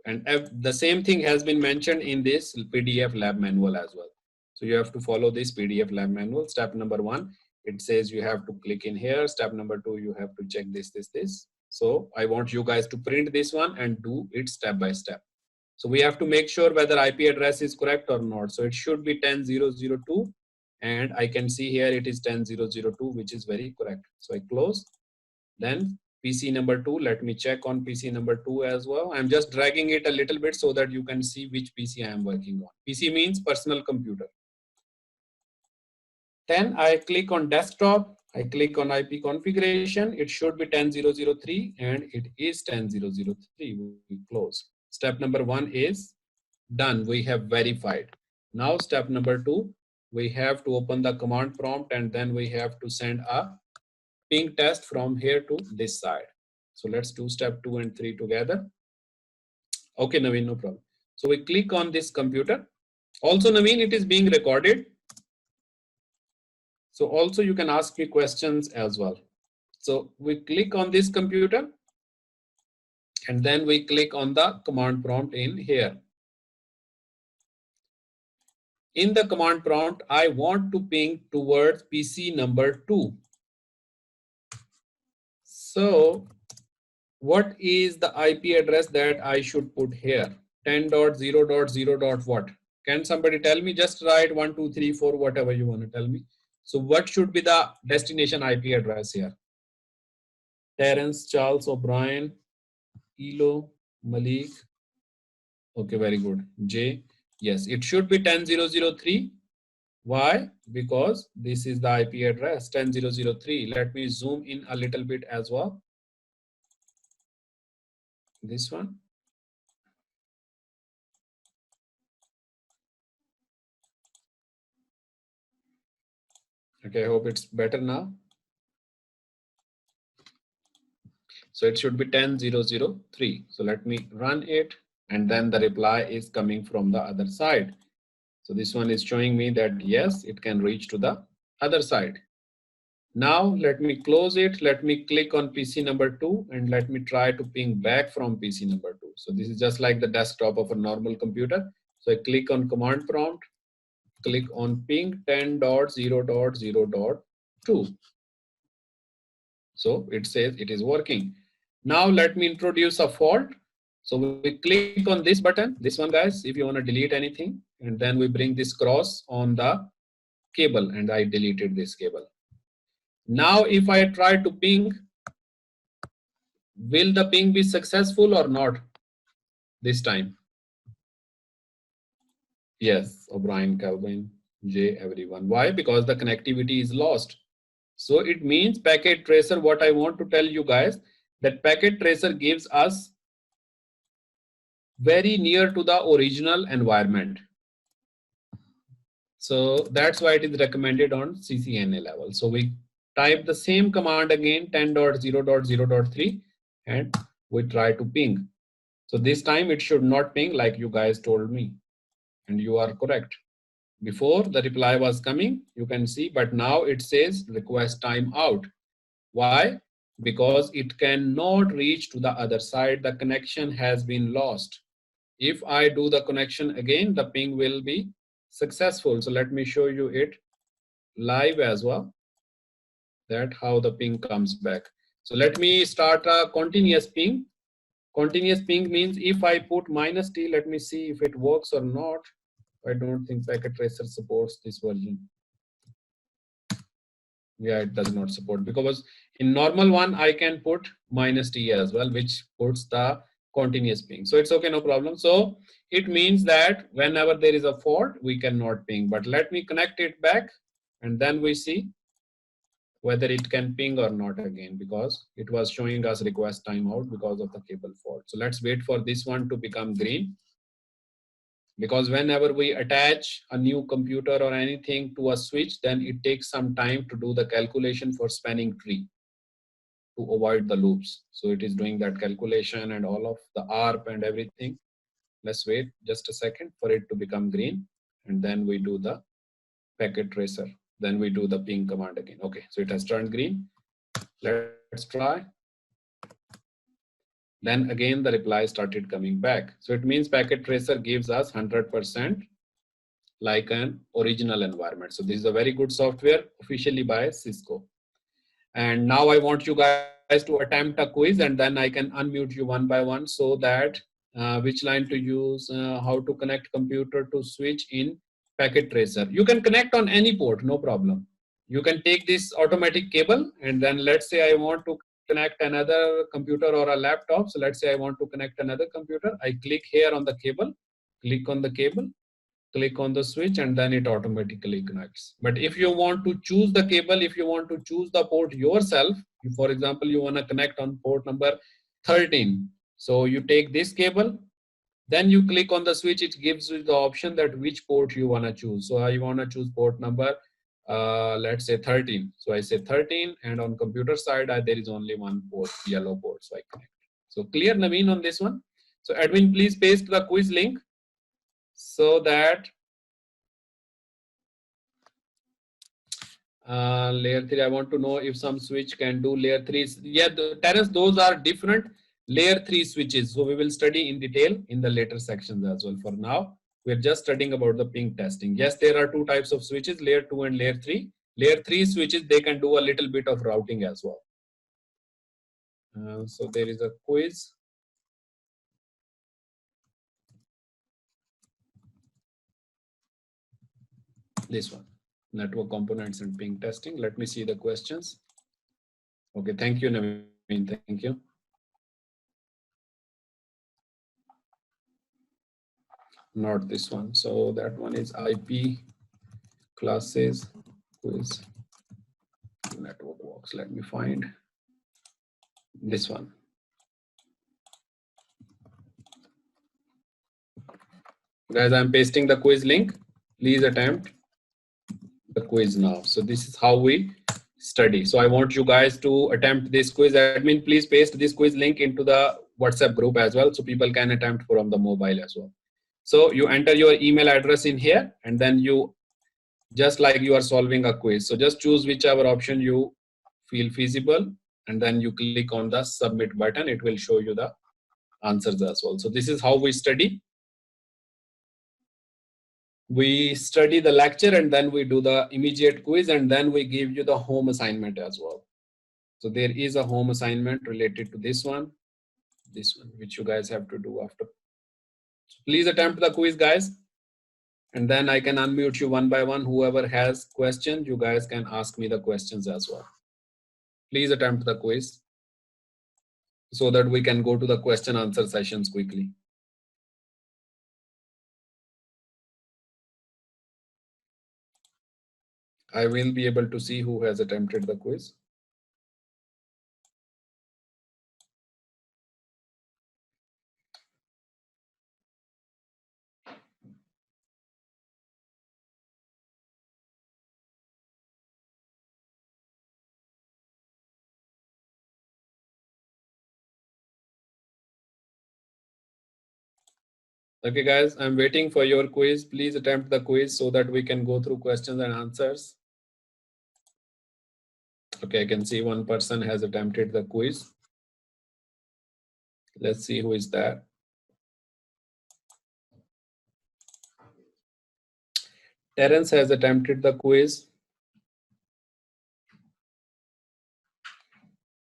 And the same thing has been mentioned in this PDF lab manual as well. So you have to follow this PDF lab manual. Step number 1, it says you have to click in here. Step number 2, you have to check this. So I want you guys to print this one and do it step by step. So we have to make sure whether IP address is correct or not. So it should be 10.0.0.2, and I can see here it is 10.0.0.2, which is very correct. So I close. Then PC number 2, let me check on PC number 2 as well. I'm just dragging it a little bit so that you can see which PC I am working on. PC means personal computer. Then I click on desktop, I click on IP configuration, it should be 10.0.0.3 and it is 10.0.0.3. We close. Step number 1 is done, we have verified. Now step number 2, we have to open the command prompt and then we have to send a ping test from here to this side. So let's do step 2 and 3 together. Okay, Naveen, no problem. So we click on this computer. Also, Naveen, it is being recorded. So also you can ask me questions as well. So we click on this computer and then we click on the command prompt in here. In the command prompt, I want to ping towards PC number 2. So what is the IP address that I should put here? 10.0.0. What? Can somebody tell me? Just write 1, 2, 3, 4, whatever you want to tell me. So what should be the destination IP address here? Terence, Charles, O'Brien, Elo, Malik. Okay, very good. J. Yes, it should be 10.0.0.3. Why? Because this is the IP address 10.0.0.3. Let me zoom in a little bit as well. This one. Okay, I hope it's better now. So it should be 10.0.0.3. So let me run it and then the reply is coming from the other side. So this one is showing me that yes, it can reach to the other side. Now let me close it. Let me click on PC number 2 and let me try to ping back from PC number 2. So this is just like the desktop of a normal computer. So I click on command prompt, click on ping 10.0.0.2. So it says it is working. Now let me introduce a fault. So we click on this button, this one guys, if you want to delete anything, and then we bring this cross on the cable and I deleted this cable. Now if I try to ping, will the ping be successful or not this time? Yes, O'Brien, Calvin, J, everyone. Why? Because the connectivity is lost. So it means packet tracer, what I want to tell you guys, that packet tracer gives us very near to the original environment. So that's why it is recommended on CCNA level. So we type the same command again 10.0.0.3 and we try to ping. So this time it should not ping like you guys told me, and you are correct. Before the reply was coming, you can see, but now it says request timeout. Why? Because it cannot reach to the other side. The connection has been lost. If I do the connection again, the ping will be successful. So let me show you it live as well, that how the ping comes back. So let me start a continuous ping. Continuous ping means if I put -T, let me see if it works or not. I don't think packet tracer supports this version. Yeah, it does not support, because in normal one I can put -T as well, which puts the continuous ping. So it's okay, no problem. So it means that whenever there is a fault, we cannot ping. But let me connect it back and then we see whether it can ping or not again, because it was showing us request timeout because of the cable fault. So let's wait for this one to become green, because whenever we attach a new computer or anything to a switch, then it takes some time to do the calculation for spanning tree to avoid the loops. So it is doing that calculation and all of the ARP and everything. Let's wait just a second for it to become green, and then we do the packet tracer. Then we do the ping command again. Okay, so it has turned green. Let's try. Then again, the reply started coming back. So it means Packet Tracer gives us 100% like an original environment. So this is a very good software officially by Cisco. And now I want you guys to attempt a quiz, and then I can unmute you one by one so that which line to use, how to connect computer to switch in Packet Tracer. You can connect on any port, no problem. You can take this automatic cable, and then let's say I want to connect another computer or a laptop. So let's say I want to connect another computer. I click here on the cable, click on the cable, click on the switch, and then it automatically connects. But if you want to choose the cable, if you want to choose the port yourself, for example, you want to connect on port number 13. So you take this cable, then you click on the switch, it gives you the option that which port you want to choose. So I want to choose port number, let's say 13. So I say 13, and on computer side, there is only one port, yellow port, so I connect. So clear, Naveen, on this one? So admin, please paste the quiz link so that layer 3, I want to know if some switch can do layer 3. Yeah, Terence, those are different layer 3 switches. So we will study in detail in the later sections as well. For now, we're just studying about the ping testing. Yes, there are two types of switches, layer 2 and layer 3. Layer 3 switches, they can do a little bit of routing as well. So there is a quiz. This one, network components and ping testing. Let me see the questions. Okay, thank you, Naveen. Thank you. Not this one. So that one is IP classes quiz network works. Let me find this one. Guys, I'm pasting the quiz link. Please attempt the quiz now. So this is how we study. So I want you guys to attempt this quiz. Admin, please paste this quiz link into the WhatsApp group as well, so people can attempt from the mobile as well. So you enter your email address in here, and then you, just like you are solving a quiz. So just choose whichever option you feel feasible, and then you click on the submit button. It will show you the answers as well. So this is how we study. We study the lecture, and then we do the immediate quiz, and then we give you the home assignment as well. So there is a home assignment related to this one, which you guys have to do after. So please attempt the quiz, guys, and then I can unmute you one by one. Whoever has questions, you guys can ask me the questions as well. Please attempt the quiz so that we can go to the question answer sessions quickly. I will be able to see who has attempted the quiz. Okay, guys, I'm waiting for your quiz. Please attempt the quiz so that we can go through questions and answers. Okay, I can see one person has attempted the quiz. Let's see who is that. Terence has attempted the quiz.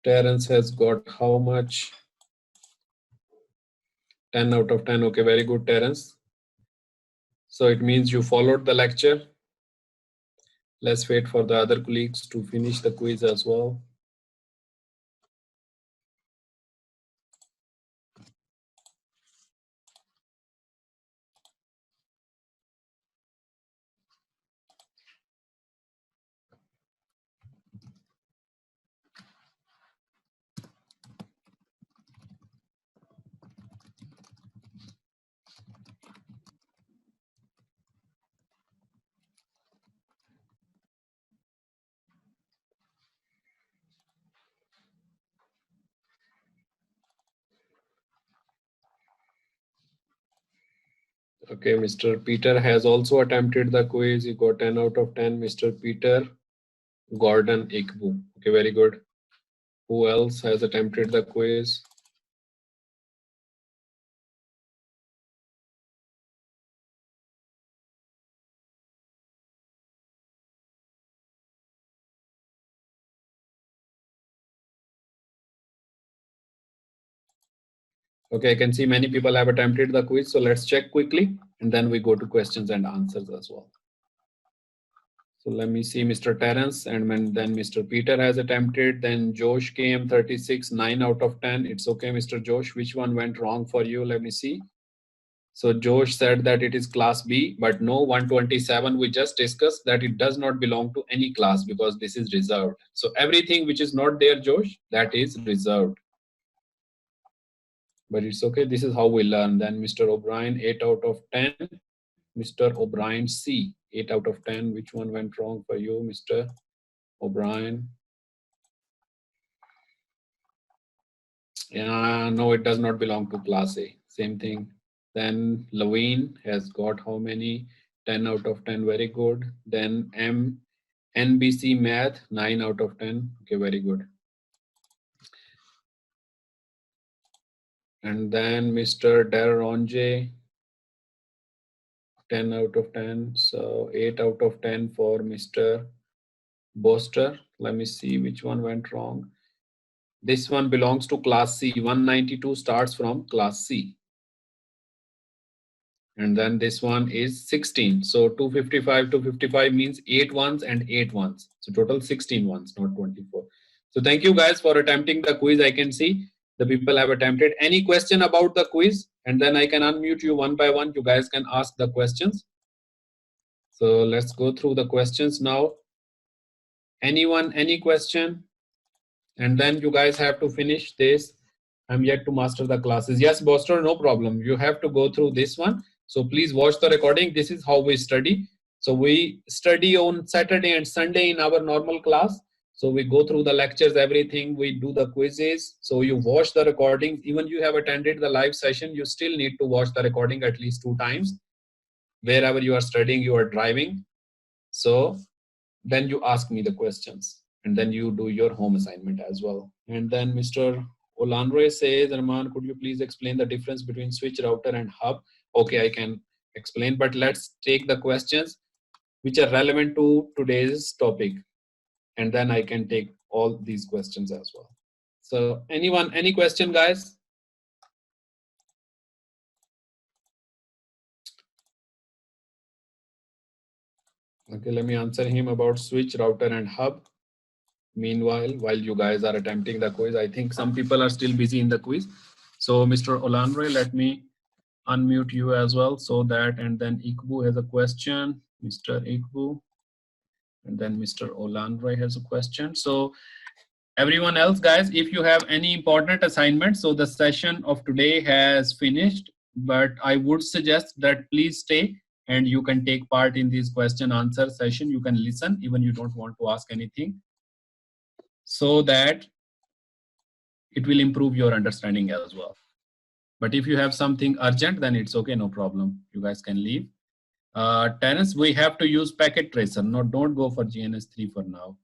Terence has got how much? 10 out of 10. Okay, very good, Terence. So it means you followed the lecture. Let's wait for the other colleagues to finish the quiz as well. Okay, Mr. Peter has also attempted the quiz. He got 10 out of 10. Mr. Peter Gordon Ikbu. Okay, very good. Who else has attempted the quiz? Okay, I can see many people have attempted the quiz. So let's check quickly and then we go to questions and answers as well. So let me see Mr. Terence and then Mr. Peter has attempted. Then Josh came 36, 9 out of 10. It's okay, Mr. Josh. Which one went wrong for you? Let me see. So Josh said that it is class B, but no, 127, we just discussed that it does not belong to any class because this is reserved. So everything which is not there, Josh, that is reserved. But it's okay. This is how we learn. Then Mr. O'Brien, 8 out of 10. Mr. O'Brien C, 8 out of 10. Which one went wrong for you, Mr. O'Brien? Yeah, no, it does not belong to class A. Same thing. Then Levine has got how many? 10 out of 10. Very good. Then NBC Math, 9 out of 10. Okay, very good. And then Mr. Deronje, 10 out of 10. So 8 out of 10 for Mr. Boster. Let me see which one went wrong. This one belongs to class C. 192 starts from class C. And then this one is 16. So 255 means 8 ones and 8 ones. So total 16 ones, not 24. So thank you guys for attempting the quiz. I can see the people have attempted. Any question about the quiz? And then I can unmute you one by one. You guys can ask the questions. So let's go through the questions now. Anyone, any question? And then you guys have to finish this. I'm yet to master the classes. Yes, Boster, no problem. You have to go through this one. So please watch the recording. This is how we study. So we study on Saturday and Sunday in our normal class. So we go through the lectures, everything. We do the quizzes. So you watch the recordings. Even you have attended the live session, you still need to watch the recording at least 2 times. Wherever you are studying, you are driving. So then you ask me the questions and then you do your home assignment as well. And then Mr. Olanre says, Arman, could you please explain the difference between switch, router and hub? Okay, I can explain, but let's take the questions which are relevant to today's topic. And then I can take all these questions as well. So anyone, any question, guys? Okay, let me answer him about switch, router and hub. Meanwhile, while you guys are attempting the quiz, I think some people are still busy in the quiz. So Mr. Olanre, let me unmute you as well so that, and then Ikbu has a question, Mr. Ikbu, and then Mr. Olanre has a question. So everyone else, guys, if you have any important assignment, so the session of today has finished, but I would suggest that please stay and you can take part in this question answer session. You can listen even you don't want to ask anything, so that it will improve your understanding as well. But if you have something urgent, then it's okay, no problem. You guys can leave. Terence, we have to use packet tracer. No, don't go for GNS3 for now.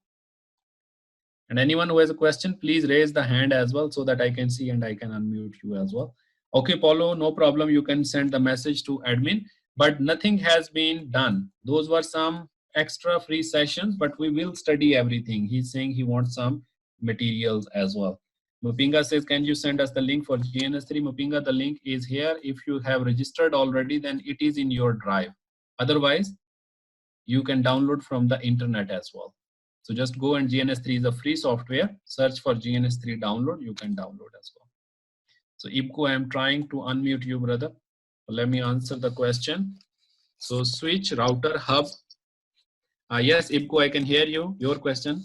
And anyone who has a question, please raise the hand as well so that I can see and I can unmute you as well. Okay, Paulo, no problem. You can send the message to admin, but nothing has been done. Those were some extra free sessions, but we will study everything. He's saying he wants some materials as well. Mupinga says, can you send us the link for GNS3? Mupinga, the link is here. If you have registered already, then it is in your drive. Otherwise, you can download from the internet as well. So just go, and GNS3 is a free software. Search for GNS3 download. You can download as well. So Ibko, I am trying to unmute you, brother. Let me answer the question. So switch, router, hub. Yes, Ibko, I can hear you. Your question.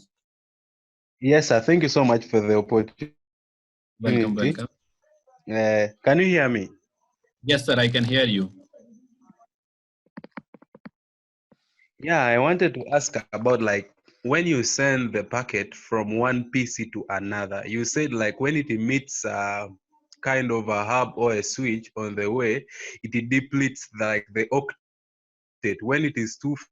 Yes, sir. Thank you so much for the opportunity. Welcome, welcome. Can you hear me? Yes, sir, I can hear you. Yeah, I wanted to ask about like when you send the packet from one PC to another, you said like when it meets kind of a hub or a switch on the way, it depletes like the octet. When it is 255,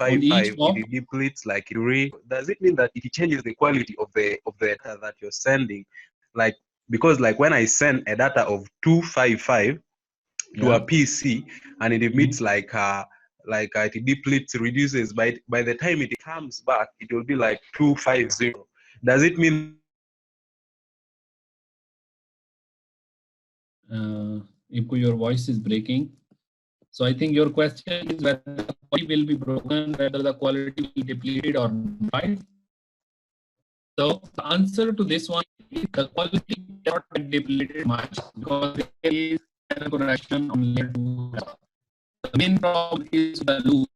on each hop, it depletes like 3. Does it mean that it changes the quality of the data that you're sending? Like because like when I send a data of 255 to a PC and it emits like it depletes, reduces, by the time it comes back, it will be like 250. Does it mean Ipku, your voice is breaking. So I think your question is whether the quality will be broken, whether the quality will be depleted or not, right? So the answer to this one is the quality cannot get depleted much because there is error correction on layer 2. The main problem is the loop.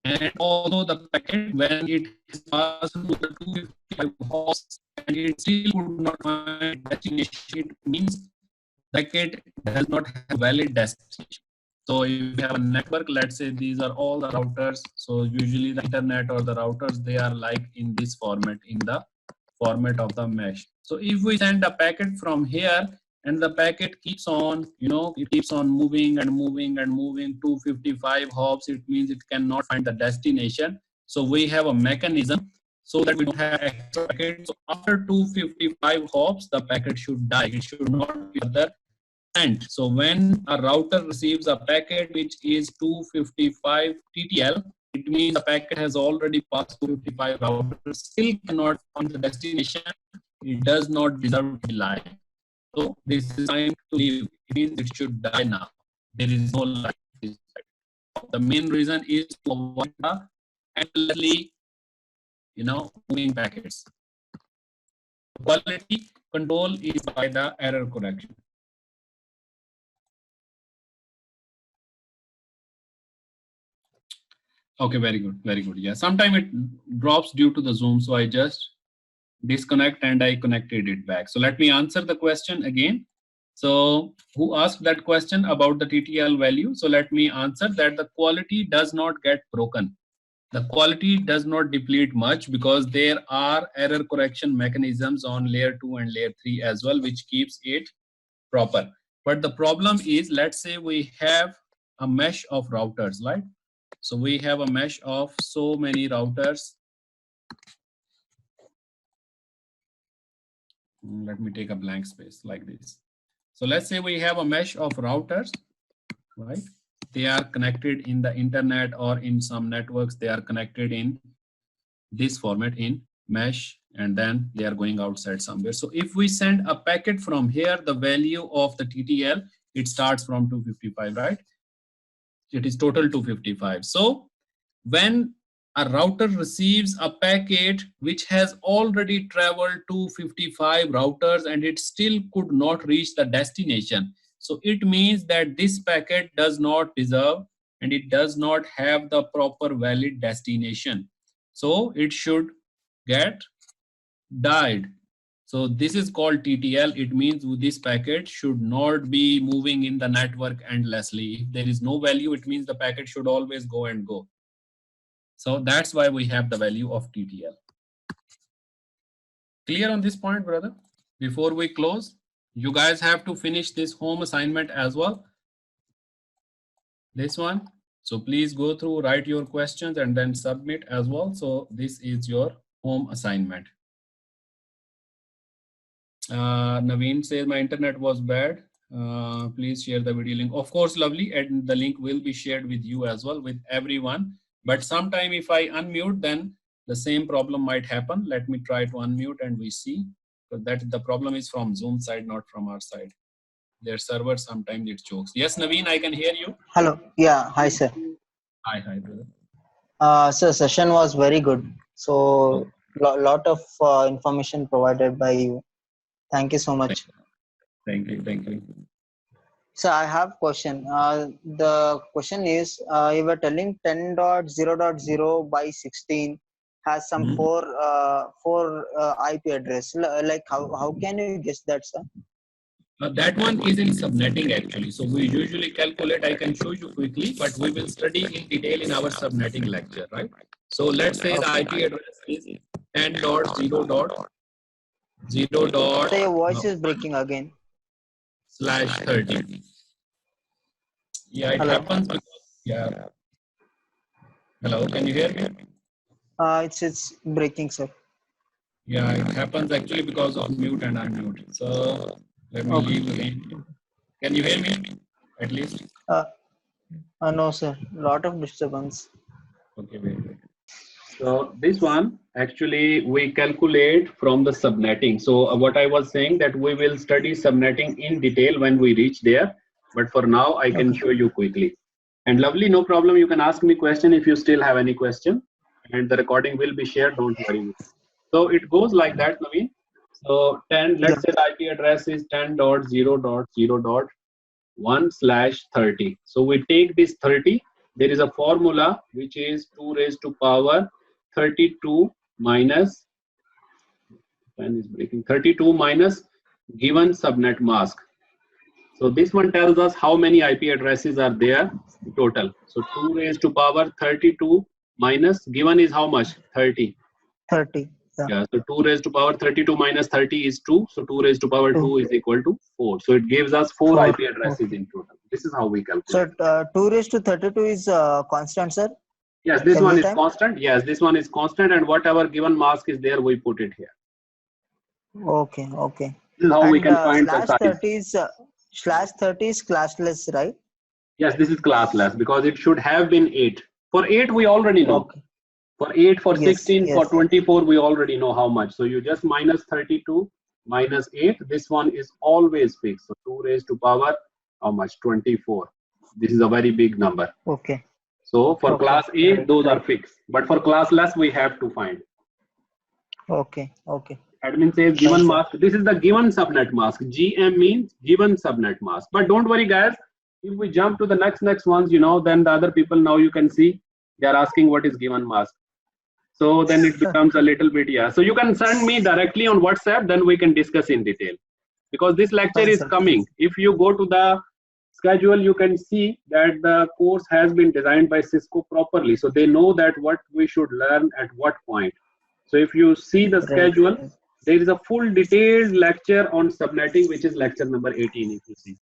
And although the packet, when it is passed through the 255 hops and it still would not find destination, it means packet does not have valid destination. So if you have a network, let's say these are all the routers. So usually the internet or the routers, they are like in this format, in the format of the mesh. So if we send a packet from here and the packet keeps on, it keeps on moving and moving and moving 255 hops, it means it cannot find the destination. So we have a mechanism so that we don't have extra packets. So after 255 hops, the packet should die. It should not be further sent. So when a router receives a packet which is 255 TTL, it means the packet has already passed 255 routers, still cannot find the destination. It does not deserve to be live. So this is time to leave. It means it should die now. There is no life. The main reason is to avoid the endlessly, moving packets. Quality control is by the error correction. Okay, very good, very good. Yeah, sometimes it drops due to the Zoom, so I just disconnect and I connected it back. So let me answer the question again. So who asked that question about the TTL value? So let me answer that the quality does not get broken. The quality does not deplete much because there are error correction mechanisms on layer 2 and layer 3 as well, which keeps it proper. But the problem is, let's say we have a mesh of routers, right? So we have a mesh of so many routers. Let me take a blank space like this. So let's say we have a mesh of routers, right? They are connected in the internet or in some networks, they are connected in this format in mesh, and then they are going outside somewhere. So if we send a packet from here, the value of the TTL, it starts from 255, right? It is total 255. So when a router receives a packet which has already traveled 255 routers and it still could not reach the destination, so it means that this packet does not deserve and it does not have the proper valid destination. So it should get died. So this is called TTL. It means this packet should not be moving in the network endlessly. If there is no value, it means the packet should always go and go. So that's why we have the value of TTL. Clear on this point, brother? Before we close, you guys have to finish this home assignment as well. This one. So please go through, write your questions and then submit as well. So this is your home assignment. Naveen says my internet was bad. Please share the video link. Of course, lovely. And the link will be shared with you as well, with everyone. But sometime if I unmute, then the same problem might happen. Let me try to unmute and we see. But that the problem is from Zoom side, not from our side. Their server sometimes it chokes. Yes, Naveen, I can hear you. Hello. Yeah. Hi, sir. Hi, brother. Sir, session was very good. So, lot of information provided by you. Thank you so much. Thank you. So, I have question. The question is, you were telling 10.0.0 by 16 has some four IP address. Like how can you guess that, sir? That one is in subnetting actually. So we usually calculate, I can show you quickly, but we will study in detail in our subnetting lecture, right? So let's say the IP address is 10.0.0. So your voice is breaking again. /30. Yeah, it happens because, yeah. Hello, can you hear me? It's breaking, sir. Yeah, it happens actually because of mute and unmute. So let me leave again. Can you hear me at least? No, sir. Lot of disturbance. Okay, wait. So this one, actually, we calculate from the subnetting. So what I was saying that we will study subnetting in detail when we reach there. But for now, I can Okay. show you quickly. And lovely, no problem. You can ask me question if you still have any question. And the recording will be shared. Don't worry. So it goes like that, Naveen. So 10, Yeah. let's say the IP address is 10.0.0.1/30. So we take this 30. There is a formula which is 2 raised to power 32 minus, pen is breaking, 32 minus given subnet mask. So this one tells us how many IP addresses are there total. So 2 raised to power 32 minus given is how much? 30. 30. Yeah. Yeah, so 2 raised to power 32 minus 30 is 2. So 2 raised to power 2 2. is equal to 4. So it gives us 4 4. IP addresses Okay. in total. This is how we So calculate. 2 raised to 32 is constant, sir. Yes, this one Every is time. constant. Yes, this one is constant, and whatever given mask is there, we put it here. Okay. Okay. This is how we And can find the size. slash 30 is classless, right? Yes, this is classless because it should have been 8. For 8, we already know. Okay. For 8, for Yes. 16, for Yes. 24, we already know how much. So you just minus 32 minus 8. This one is always fixed. So 2 raised to power, how much? 24. This is a very big number. Okay. So for Okay. class A, Right, those are right. fixed. But for classless, we have to find. Okay. Okay. Admin says Fine, given sir. mask. This is the given subnet mask. GM means given subnet mask. But don't worry, guys. If we jump to the next ones, then the other people now you can see they are asking what is given mask. So then it becomes a little bit, yeah. So you can send me directly on WhatsApp, then we can discuss in detail. Because this lecture Fine, is sir. coming. If you go to the schedule, you can see that the course has been designed by Cisco properly. So they know that what we should learn at what point. So if you see the Right. schedule, there is a full detailed lecture on subnetting, which is lecture number 18, if you see.